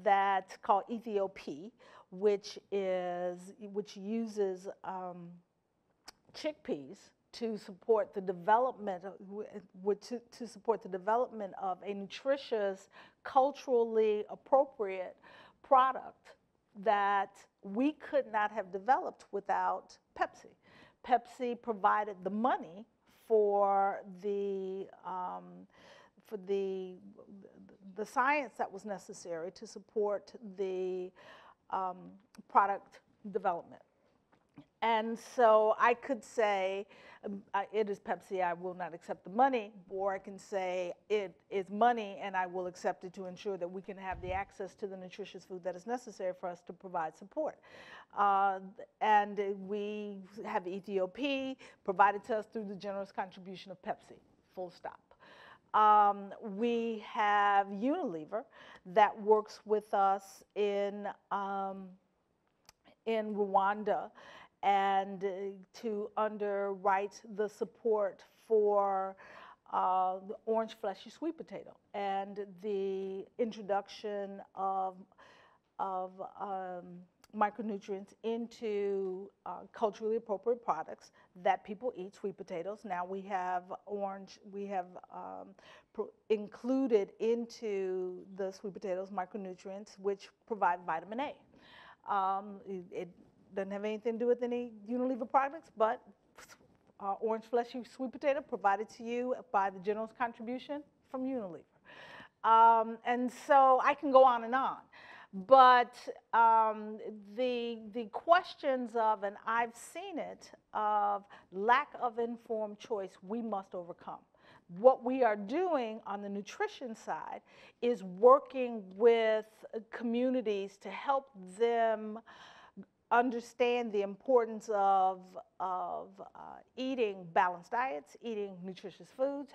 that's called Ethiopia, which uses chickpeas to support the development to support the development of a nutritious, culturally appropriate product that we could not have developed without Pepsi. Pepsi provided the money for the science that was necessary to support the product development. And so I could say, it is Pepsi, I will not accept the money, or I can say it is money and I will accept it to ensure that we can have the access to the nutritious food that is necessary for us to provide support. And we have ETOP provided to us through the generous contribution of Pepsi, full stop. We have Unilever that works with us in Rwanda and to underwrite the support for the orange fleshy sweet potato and the introduction of micronutrients into culturally appropriate products that people eat, sweet potatoes. Now we have included into the sweet potatoes micronutrients which provide vitamin A. It doesn't have anything to do with any Unilever products, but orange fleshy sweet potato provided to you by the generous contribution from Unilever. And so I can go on and on. But the questions of, and I've seen it, of lack of informed choice, we must overcome. What we are doing on the nutrition side is working with communities to help them understand the importance of eating balanced diets, eating nutritious foods,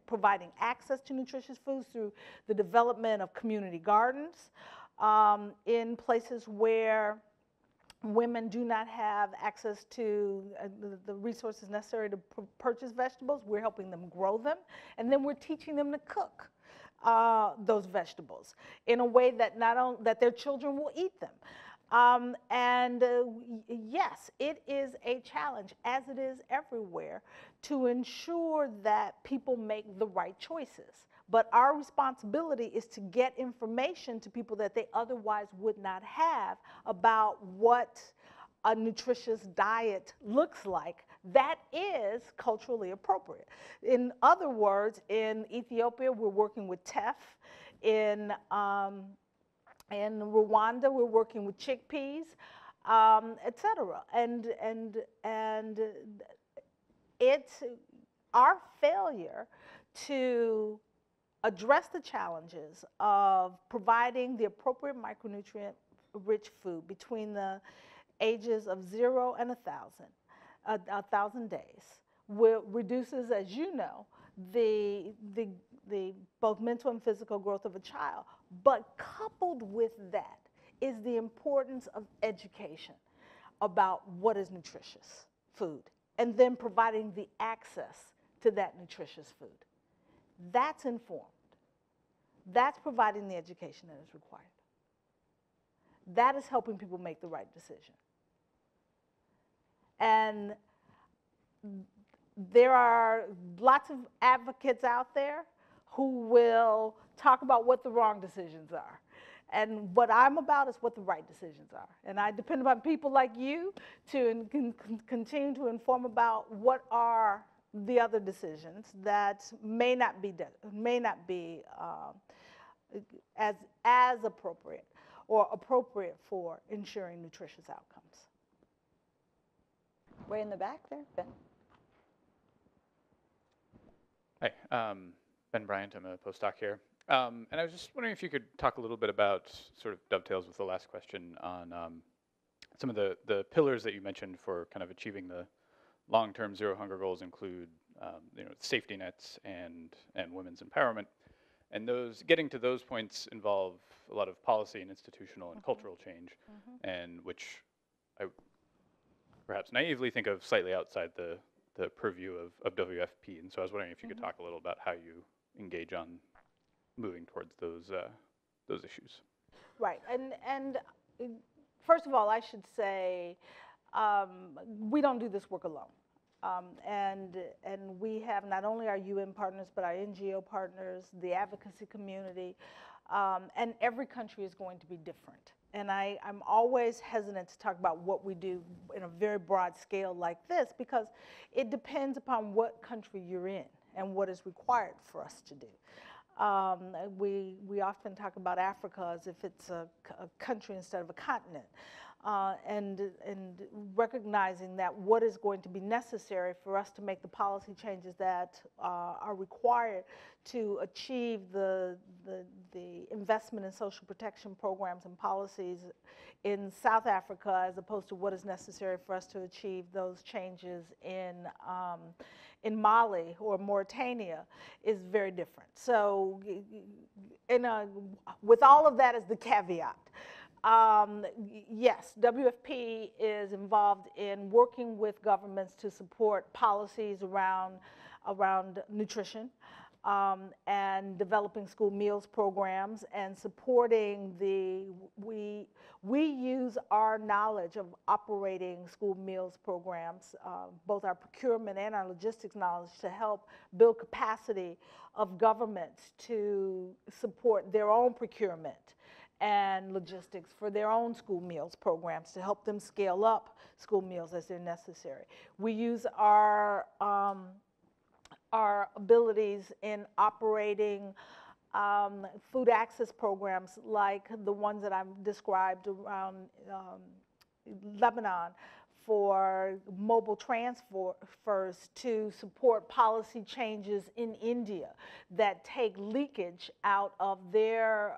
providing access to nutritious foods through the development of community gardens in places where women do not have access to the resources necessary to purchase vegetables. We're helping them grow them, and then we're teaching them to cook those vegetables in a way that that their children will eat them. Yes, it is a challenge, as it is everywhere, to ensure that people make the right choices. But our responsibility is to get information to people that they otherwise would not have about what a nutritious diet looks like that is culturally appropriate. In other words, in Ethiopia, we're working with teff. In Rwanda, we're working with chickpeas, et cetera. And it's our failure to address the challenges of providing the appropriate micronutrient-rich food between the ages of 0 and 1,000 days, reduces, as you know, the both mental and physical growth of a child. But coupled with that is the importance of education about what is nutritious food, and then providing the access to that nutritious food. That's informed. That's providing the education that is required. That is helping people make the right decision. And there are lots of advocates out there who will talk about what the wrong decisions are. And what I'm about is what the right decisions are. And I depend upon people like you to continue to inform about what are the other decisions that may not be as appropriate or appropriate for ensuring nutritious outcomes. Way in the back there, Ben. Hi, Ben Bryant. I'm a postdoc here. And I was just wondering if you could talk a little bit about, sort of dovetails with the last question, on some of the pillars that you mentioned for kind of achieving the long-term zero hunger goals include safety nets and women's empowerment. And getting to those points involve a lot of policy and institutional and cultural change, and which I perhaps naively think of slightly outside the purview of WFP. And so I was wondering if you could talk a little about how you engage on moving towards those issues. Right, and first of all, I should say we don't do this work alone. And we have not only our UN partners, but our NGO partners, the advocacy community, and every country is going to be different. And I'm always hesitant to talk about what we do in a very broad scale like this, because it depends upon what country you're in and what is required for us to do. We often talk about Africa as if it's a country instead of a continent. And recognizing that what is going to be necessary for us to make the policy changes that are required to achieve the investment in social protection programs and policies in South Africa, as opposed to what is necessary for us to achieve those changes in Mali or Mauritania, is very different. So with all of that as the caveat, yes, WFP is involved in working with governments to support policies around nutrition, and developing school meals programs, and supporting we use our knowledge of operating school meals programs, both our procurement and our logistics knowledge, to help build capacity of governments to support their own procurement and logistics for their own school meals programs, to help them scale up school meals as they're necessary. We use our abilities in operating food access programs like the ones that I've described around Lebanon, for mobile transfers to support policy changes in India that take leakage out of their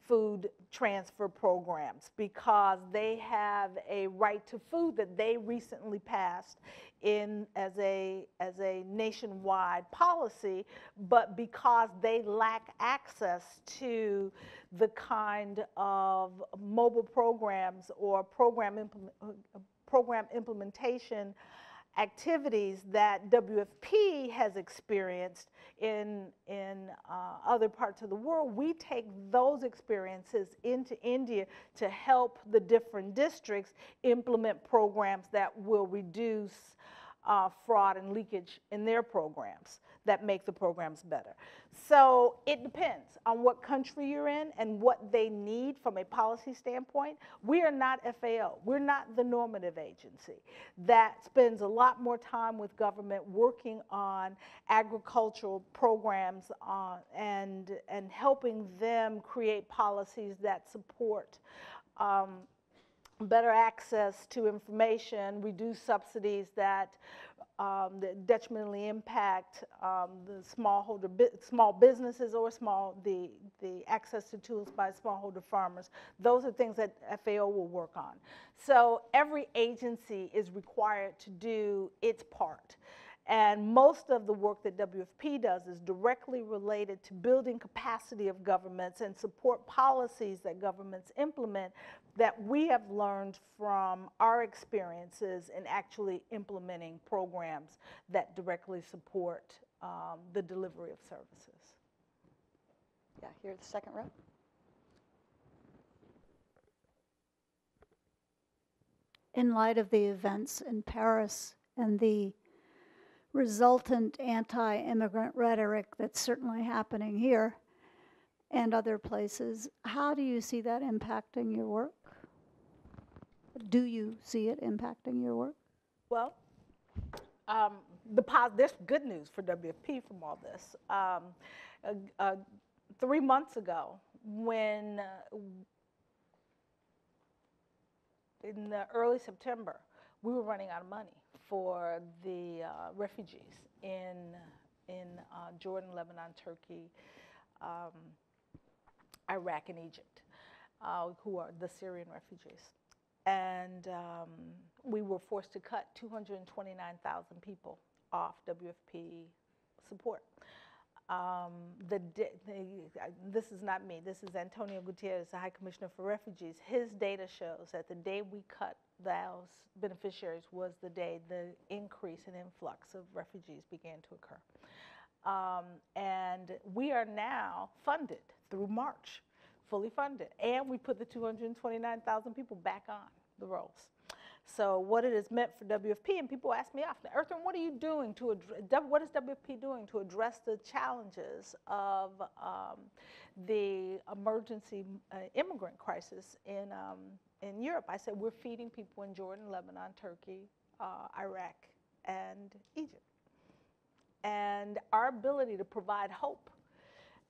food transfer programs, because they have a right to food that they recently passed as a nationwide policy, but because they lack access to the kind of mobile programs or program implementation activities that WFP has experienced in other parts of the world, we take those experiences into India to help the different districts implement programs that will reduce fraud and leakage in their programs, that make the programs better. So it depends on what country you're in and what they need from a policy standpoint. We are not FAO. We're not the normative agency that spends a lot more time with government working on agricultural programs and helping them create policies that support better access to information, reduce subsidies that detrimentally impact the small businesses, or the access to tools by smallholder farmers. Those are things that FAO will work on. So every agency is required to do its part. And most of the work that WFP does is directly related to building capacity of governments and support policies that governments implement that we have learned from our experiences in actually implementing programs that directly support the delivery of services. Yeah, here, the second row. In light of the events in Paris and the resultant anti-immigrant rhetoric that's certainly happening here and other places, how do you see that impacting your work? Do you see it impacting your work? Well, there's good news for WFP from all this. 3 months ago, when in the early September, we were running out of money for the refugees in Jordan, Lebanon, Turkey, Iraq, and Egypt, who are the Syrian refugees. And we were forced to cut 229,000 people off WFP support. This is not me, this is Antonio Gutierrez, the High Commissioner for Refugees. His data shows that the day we cut those beneficiaries was the day the increase in influx of refugees began to occur. And we are now funded through March, fully funded, and we put the 229,000 people back on the rolls. So what it has meant for WFP, and people ask me often, Ertharin, what are you doing to what is WFP doing to address the challenges of the emergency immigrant crisis in Europe? I said, we're feeding people in Jordan, Lebanon, Turkey, Iraq, and Egypt. And our ability to provide hope,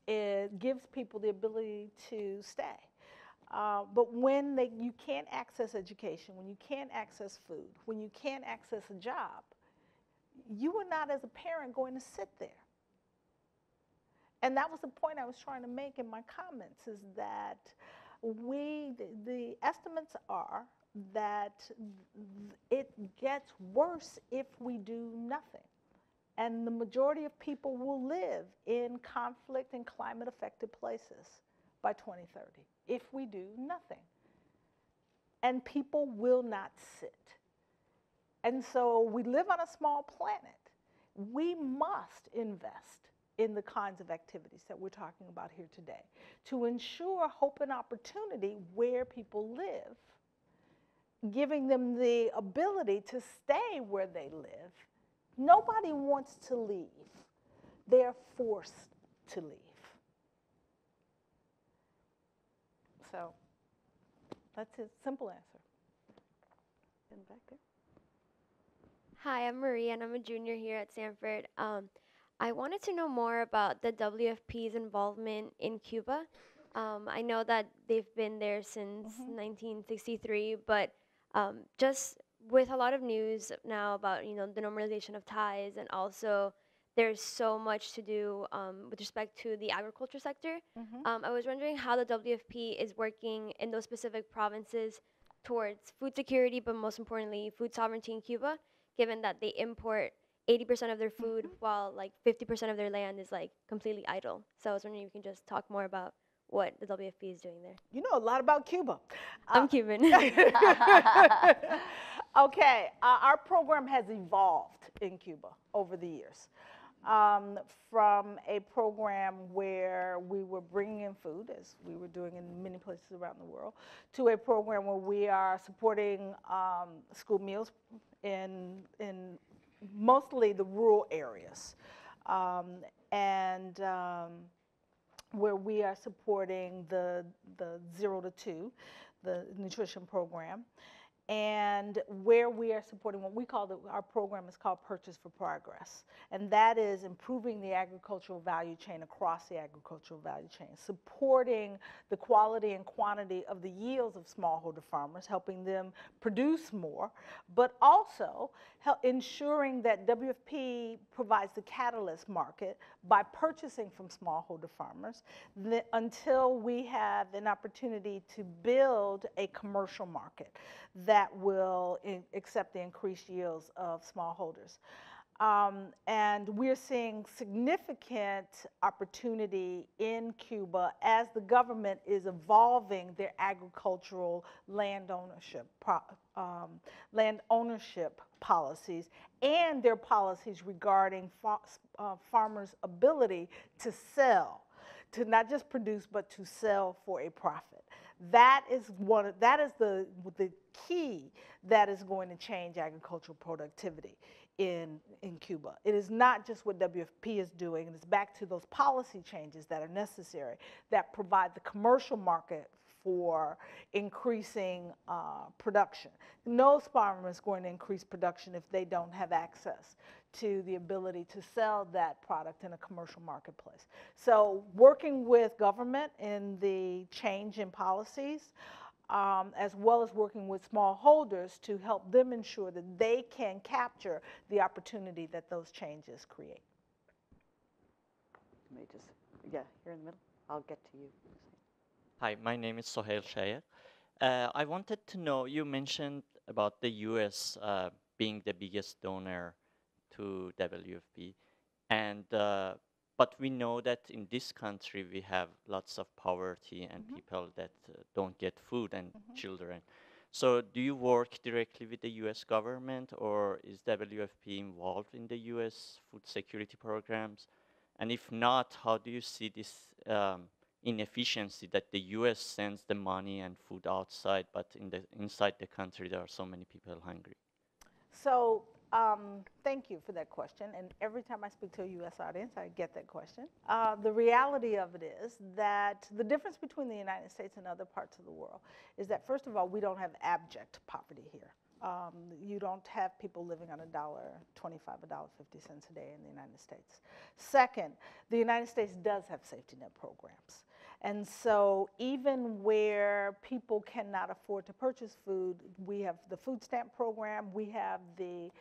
it gives people the ability to stay. But when you can't access education, when you can't access food, when you can't access a job, you are not, as a parent, going to sit there. And that was the point I was trying to make in my comments, is that the estimates are that it gets worse if we do nothing. And the majority of people will live in conflict and climate-affected places by 2030 if we do nothing. And people will not sit. And so we live on a small planet. We must invest in the kinds of activities that we're talking about here today to ensure hope and opportunity where people live, giving them the ability to stay where they live. Nobody wants to leave. They're forced to leave. So that's a simple answer. And back there. Hi, I'm Marie, and I'm a junior here at Stanford. I wanted to know more about the WFP's involvement in Cuba. I know that they've been there since 1963, but just with a lot of news now about the normalization of ties, and also there's so much to do with respect to the agriculture sector. I was wondering how the WFP is working in those specific provinces towards food security, but most importantly, food sovereignty in Cuba, given that they import 80% of their food while like 50% of their land is like completely idle. So I was wondering if you can just talk more about what the WFP is doing there. You know a lot about Cuba. I'm Cuban. Okay, our program has evolved in Cuba over the years. From a program where we were bringing in food, as we were doing in many places around the world, to a program where we are supporting school meals in mostly the rural areas, and where we are supporting the 0 to 2, the nutrition program, and where we are supporting what we call our program is called Purchase for Progress. And that is improving the agricultural value chain across the agricultural value chain, supporting the quality and quantity of the yields of smallholder farmers, helping them produce more, but also ensuring that WFP provides the catalyst market by purchasing from smallholder farmers until we have an opportunity to build a commercial market that will accept the increased yields of smallholders. And we're seeing significant opportunity in Cuba as the government is evolving their agricultural land ownership policies and their policies regarding farmers' ability to sell, to not just produce but to sell for a profit. That is the key that is going to change agricultural productivity in Cuba. It is not just what WFP is doing, and it's back to those policy changes that are necessary that provide the commercial market for increasing production. No farmer is going to increase production if they don't have access to the ability to sell that product in a commercial marketplace. So working with government in the change in policies, as well as working with smallholders to help them ensure that they can capture the opportunity that those changes create. Let me just, here in the middle. I'll get to you. Hi, my name is Sohail Shayer. I wanted to know, you mentioned about the US being the biggest donor to WFP, and but we know that in this country we have lots of poverty and people that don't get food and children. So do you work directly with the US government, or is WFP involved in the US food security programs? And if not, how do you see this inefficiency that the U.S. sends the money and food outside, but inside the country there are so many people hungry? So thank you for that question. And every time I speak to a U.S. audience, I get that question. The reality of it is that the difference between the United States and other parts of the world is that, first of all, we don't have abject poverty here. You don't have people living on $1.25, $1.50 a day in the United States. Second, the United States does have safety net programs. And so even where people cannot afford to purchase food, we have the food stamp program, we have the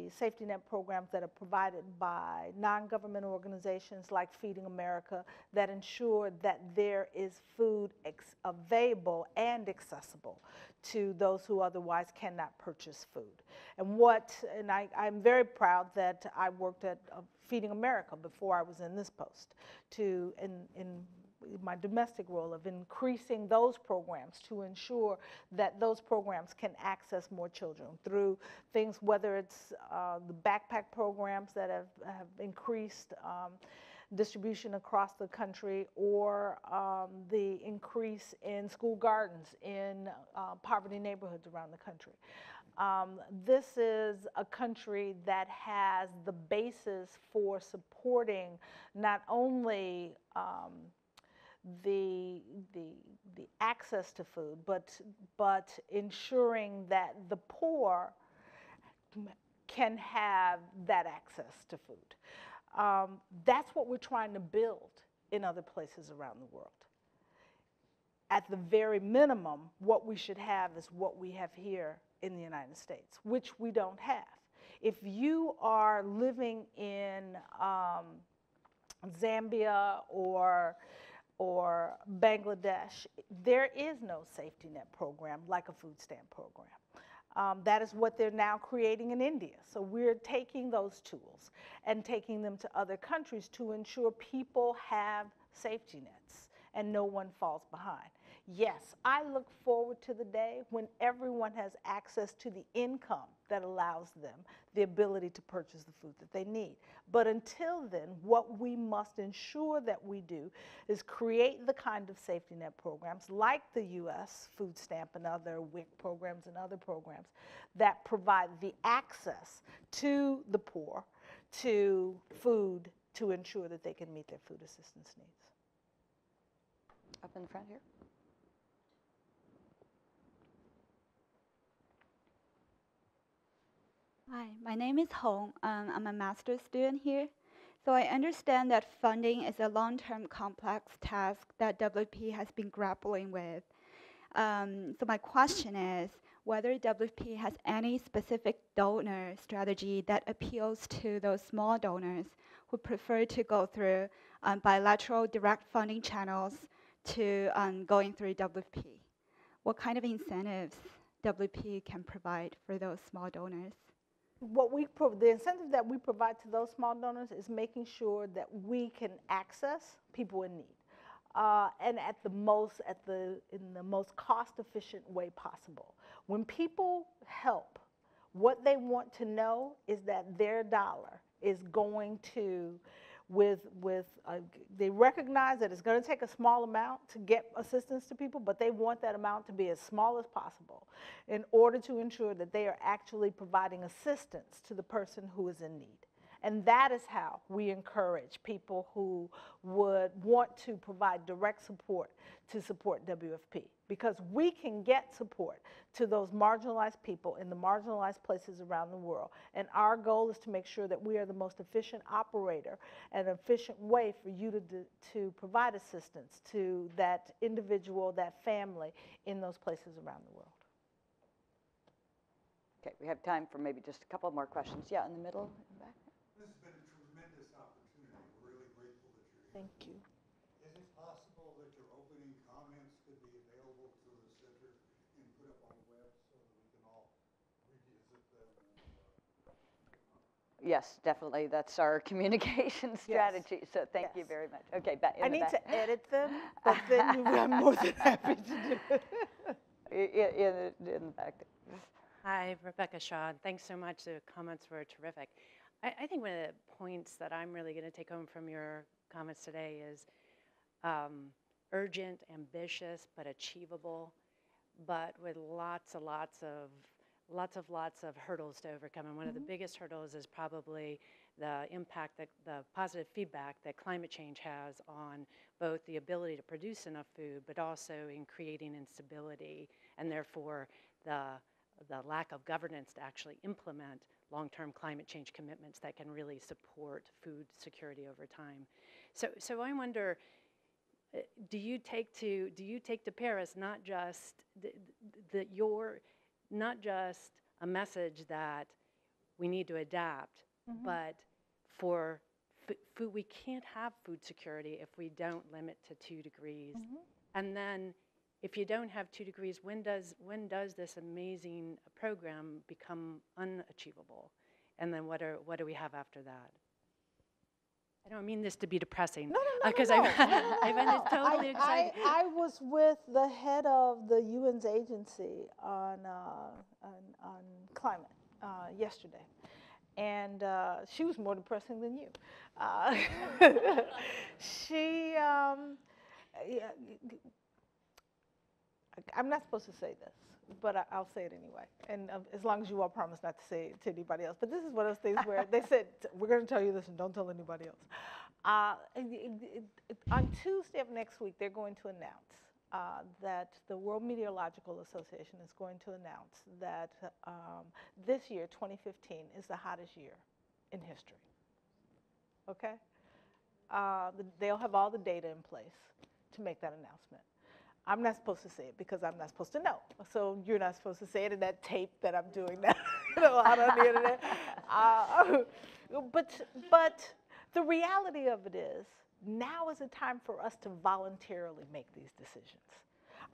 safety net programs that are provided by non-government organizations like Feeding America that ensure that there is food available and accessible to those who otherwise cannot purchase food. And I'm very proud that I worked at Feeding America before I was in this post in my domestic role of increasing those programs to ensure that those programs can access more children through things, whether it's the backpack programs that have increased distribution across the country, or the increase in school gardens in poverty neighborhoods around the country. This is a country that has the basis for supporting not only the access to food, but ensuring that the poor can have that access to food. That's what we're trying to build in other places around the world. At the very minimum, what we should have is what we have here in the United States, which we don't have. If you are living in Zambia or Bangladesh, there is no safety net program like a food stamp program. That is what they're now creating in India. So we're taking those tools and taking them to other countries to ensure people have safety nets and no one falls behind. Yes, I look forward to the day when everyone has access to the income that allows them the ability to purchase the food that they need. But until then, what we must ensure that we do is create the kind of safety net programs like the U.S. food stamp and other WIC programs and other programs that provide the access to the poor to food to ensure that they can meet their food assistance needs. Up in the front here. Hi, my name is Hong. I'm a master's student here. So I understand that funding is a long-term complex task that WFP has been grappling with. So my question is whether WFP has any specific donor strategy that appeals to those small donors who prefer to go through bilateral direct funding channels to going through WFP. What kind of incentives WFP can provide for those small donors? The incentive that we provide to those small donors is making sure that we can access people in need, and in the most cost-efficient way possible. When people help, what they want to know is that their dollar is going to, they recognize that it's going to take a small amount to get assistance to people, but they want that amount to be as small as possible in order to ensure that they are actually providing assistance to the person who is in need. And that is how we encourage people who would want to provide direct support to support WFP, because we can get support to those marginalized people in the marginalized places around the world. And our goal is to make sure that we are the most efficient operator and efficient way for you to provide assistance to that individual, that family in those places around the world. Okay, we have time for maybe just a couple more questions. Yeah, in the middle, in the back. This has been a tremendous opportunity. We're really grateful that you're here. Thank you. Is it possible that your opening comments could be available to the center and put up on the web so that we can all revisit them? Yes, definitely. That's our communication strategy. Yes. So thank you very much. Okay, back in I the need back. to edit them, but then I'm more than happy to do it. In the back. Hi, Rebecca Shaw. Thanks so much. The comments were terrific. I think one of the points that I'm really going to take home from your comments today is urgent, ambitious, but achievable, but with lots of hurdles to overcome. And one of the biggest hurdles is probably the impact, the positive feedback that climate change has on both the ability to produce enough food, but also in creating instability, and therefore the lack of governance to actually implement long-term climate change commitments that can really support food security over time. So I wonder, do you take to Paris not just not just a message that we need to adapt, but for food, we can't have food security if we don't limit to 2 degrees. And then if you don't have 2 degrees, when does this amazing program become unachievable? And then what do we have after that? I don't mean this to be depressing. No. Because I find it totally exciting. I was with the head of the UN's agency on climate yesterday, and she was more depressing than you. I'm not supposed to say this, but I'll say it anyway. And as long as you all promise not to say it to anybody else. But this is one of those things where they said, we're going to tell you this and don't tell anybody else. On Tuesday of next week, they're going to announce that the World Meteorological Association is going to announce that this year, 2015, is the hottest year in history. Okay? They'll have all the data in place to make that announcement. I'm not supposed to say it because I'm not supposed to know. So you're not supposed to say it in that tape that I'm doing now out on the internet. But the reality of it is, now is a time for us to voluntarily make these decisions.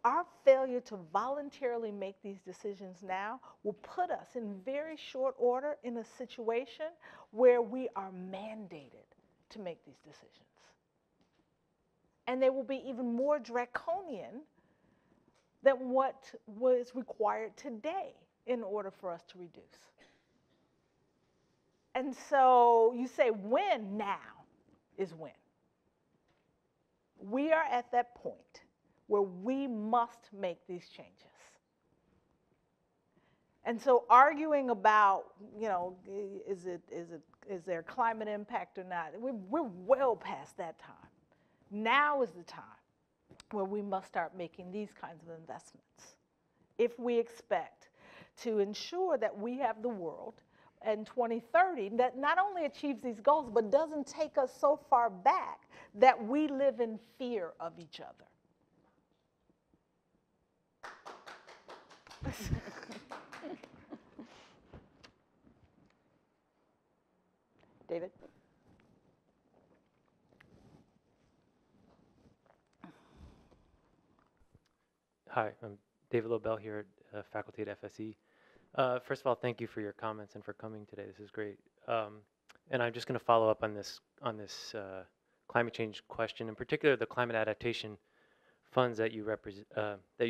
Our failure to voluntarily make these decisions now will put us in very short order in a situation where we are mandated to make these decisions. And they will be even more draconian than what was required today in order for us to reduce. And so you say when? Now is when. We are at that point where we must make these changes. And so arguing about, is there climate impact or not, we're well past that time. Now is the time where we must start making these kinds of investments if we expect to ensure that we have the world in 2030 that not only achieves these goals, but doesn't take us so far back that we live in fear of each other. David? Hi, I'm David Lobel here at faculty at FSE. First of all, thank you for your comments and for coming today. This is great. And I'm just going to follow up on this climate change question, in particular the climate adaptation funds that you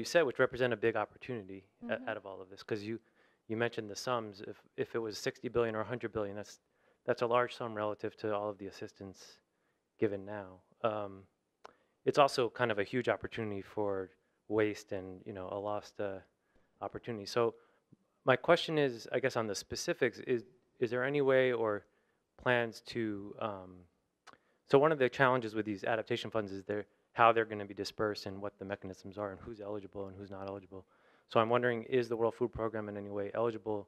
said, which represent a big opportunity out of all of this, because you mentioned the sums. If it was 60 billion or 100 billion, that's a large sum relative to all of the assistance given now. It's also kind of a huge opportunity for waste and a lost opportunity. So my question is, I guess on the specifics, is there any way or plans to, so one of the challenges with these adaptation funds is how they're going to be dispersed and what the mechanisms are and who's eligible and who's not eligible. So I'm wondering, is the World Food Program in any way eligible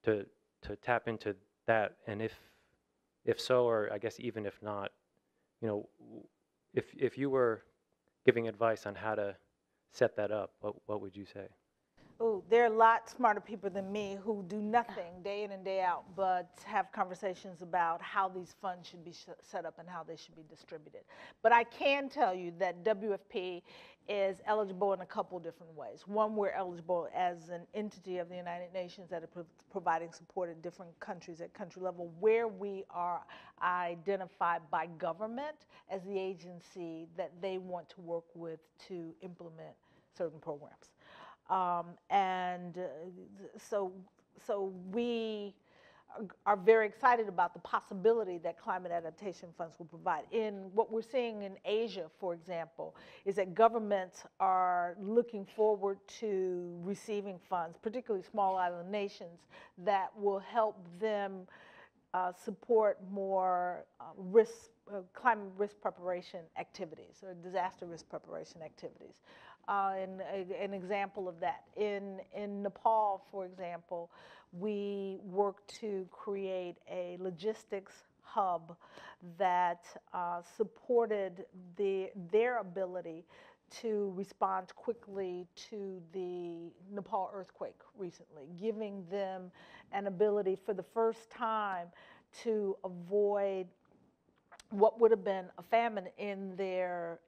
to tap into that? And if so, or I guess even if not, if you were giving advice on how to set that up, what would you say? Oh, there are a lot smarter people than me who do nothing day in and day out but have conversations about how these funds should be set up and how they should be distributed. But I can tell you that WFP is eligible in a couple different ways. One, we're eligible as an entity of the United Nations that are providing support in different countries at country level, where we are identified by government as the agency that they want to work with to implement certain programs. So we are very excited about the possibility that climate adaptation funds will provide. In what we're seeing in Asia, for example, is that governments are looking forward to receiving funds, particularly small island nations, that will help them support more climate risk preparation activities or disaster risk preparation activities. And an example of that, in Nepal, for example, we worked to create a logistics hub that supported their ability to respond quickly to the Nepal earthquake recently, giving them an ability for the first time to avoid what would have been a famine in their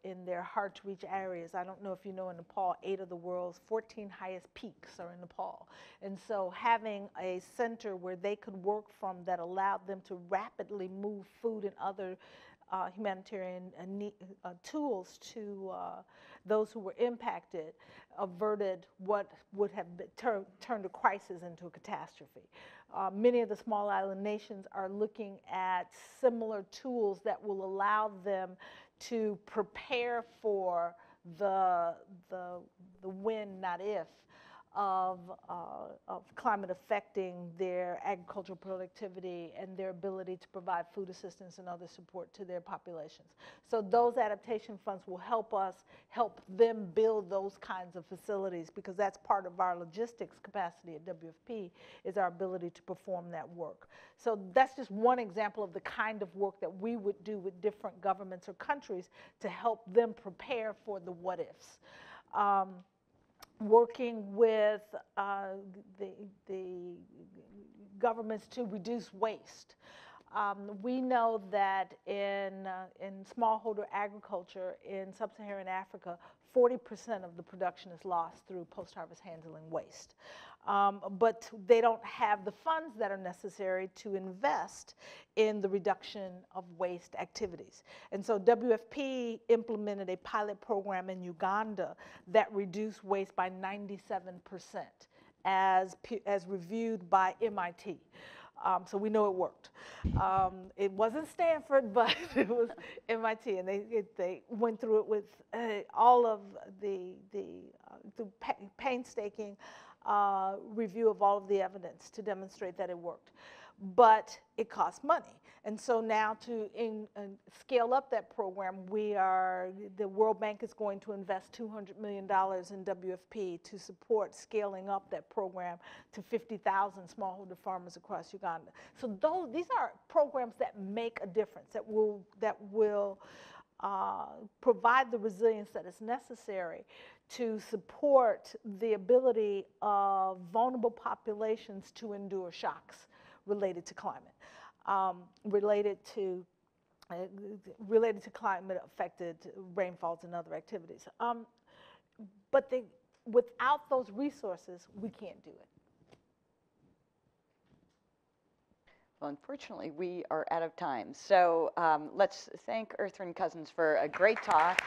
hard-to-reach areas. I don't know if you know, in Nepal, 8 of the world's 14 highest peaks are in Nepal. And so having a center where they could work from that allowed them to rapidly move food and other humanitarian tools to those who were impacted averted what would have turned a crisis into a catastrophe. Many of the small island nations are looking at similar tools that will allow them to prepare for the when, not if, of climate affecting their agricultural productivity and their ability to provide food assistance and other support to their populations. So those adaptation funds will help us help them build those kinds of facilities, because that's part of our logistics capacity at WFP, is our ability to perform that work. So that's just one example of the kind of work that we would do with different governments or countries to help them prepare for the what-ifs. Working with the governments to reduce waste. We know that in smallholder agriculture in sub-Saharan Africa, 40% of the production is lost through post-harvest handling waste. But they don't have the funds that are necessary to invest in the reduction of waste activities. And so WFP implemented a pilot program in Uganda that reduced waste by 97% as reviewed by MIT. So we know it worked. It wasn't Stanford, but it was MIT, and they went through it with all of the painstaking review of all of the evidence to demonstrate that it worked. But it costs money. And so now to scale up that program, the World Bank is going to invest $200 million in WFP to support scaling up that program to 50,000 smallholder farmers across Uganda. So these are programs that make a difference, that will provide the resilience that is necessary to support the ability of vulnerable populations to endure shocks related to climate, related to climate-affected rainfalls and other activities. But without those resources, we can't do it. Well, unfortunately, we are out of time. So let's thank Ertharin Cousins for a great talk.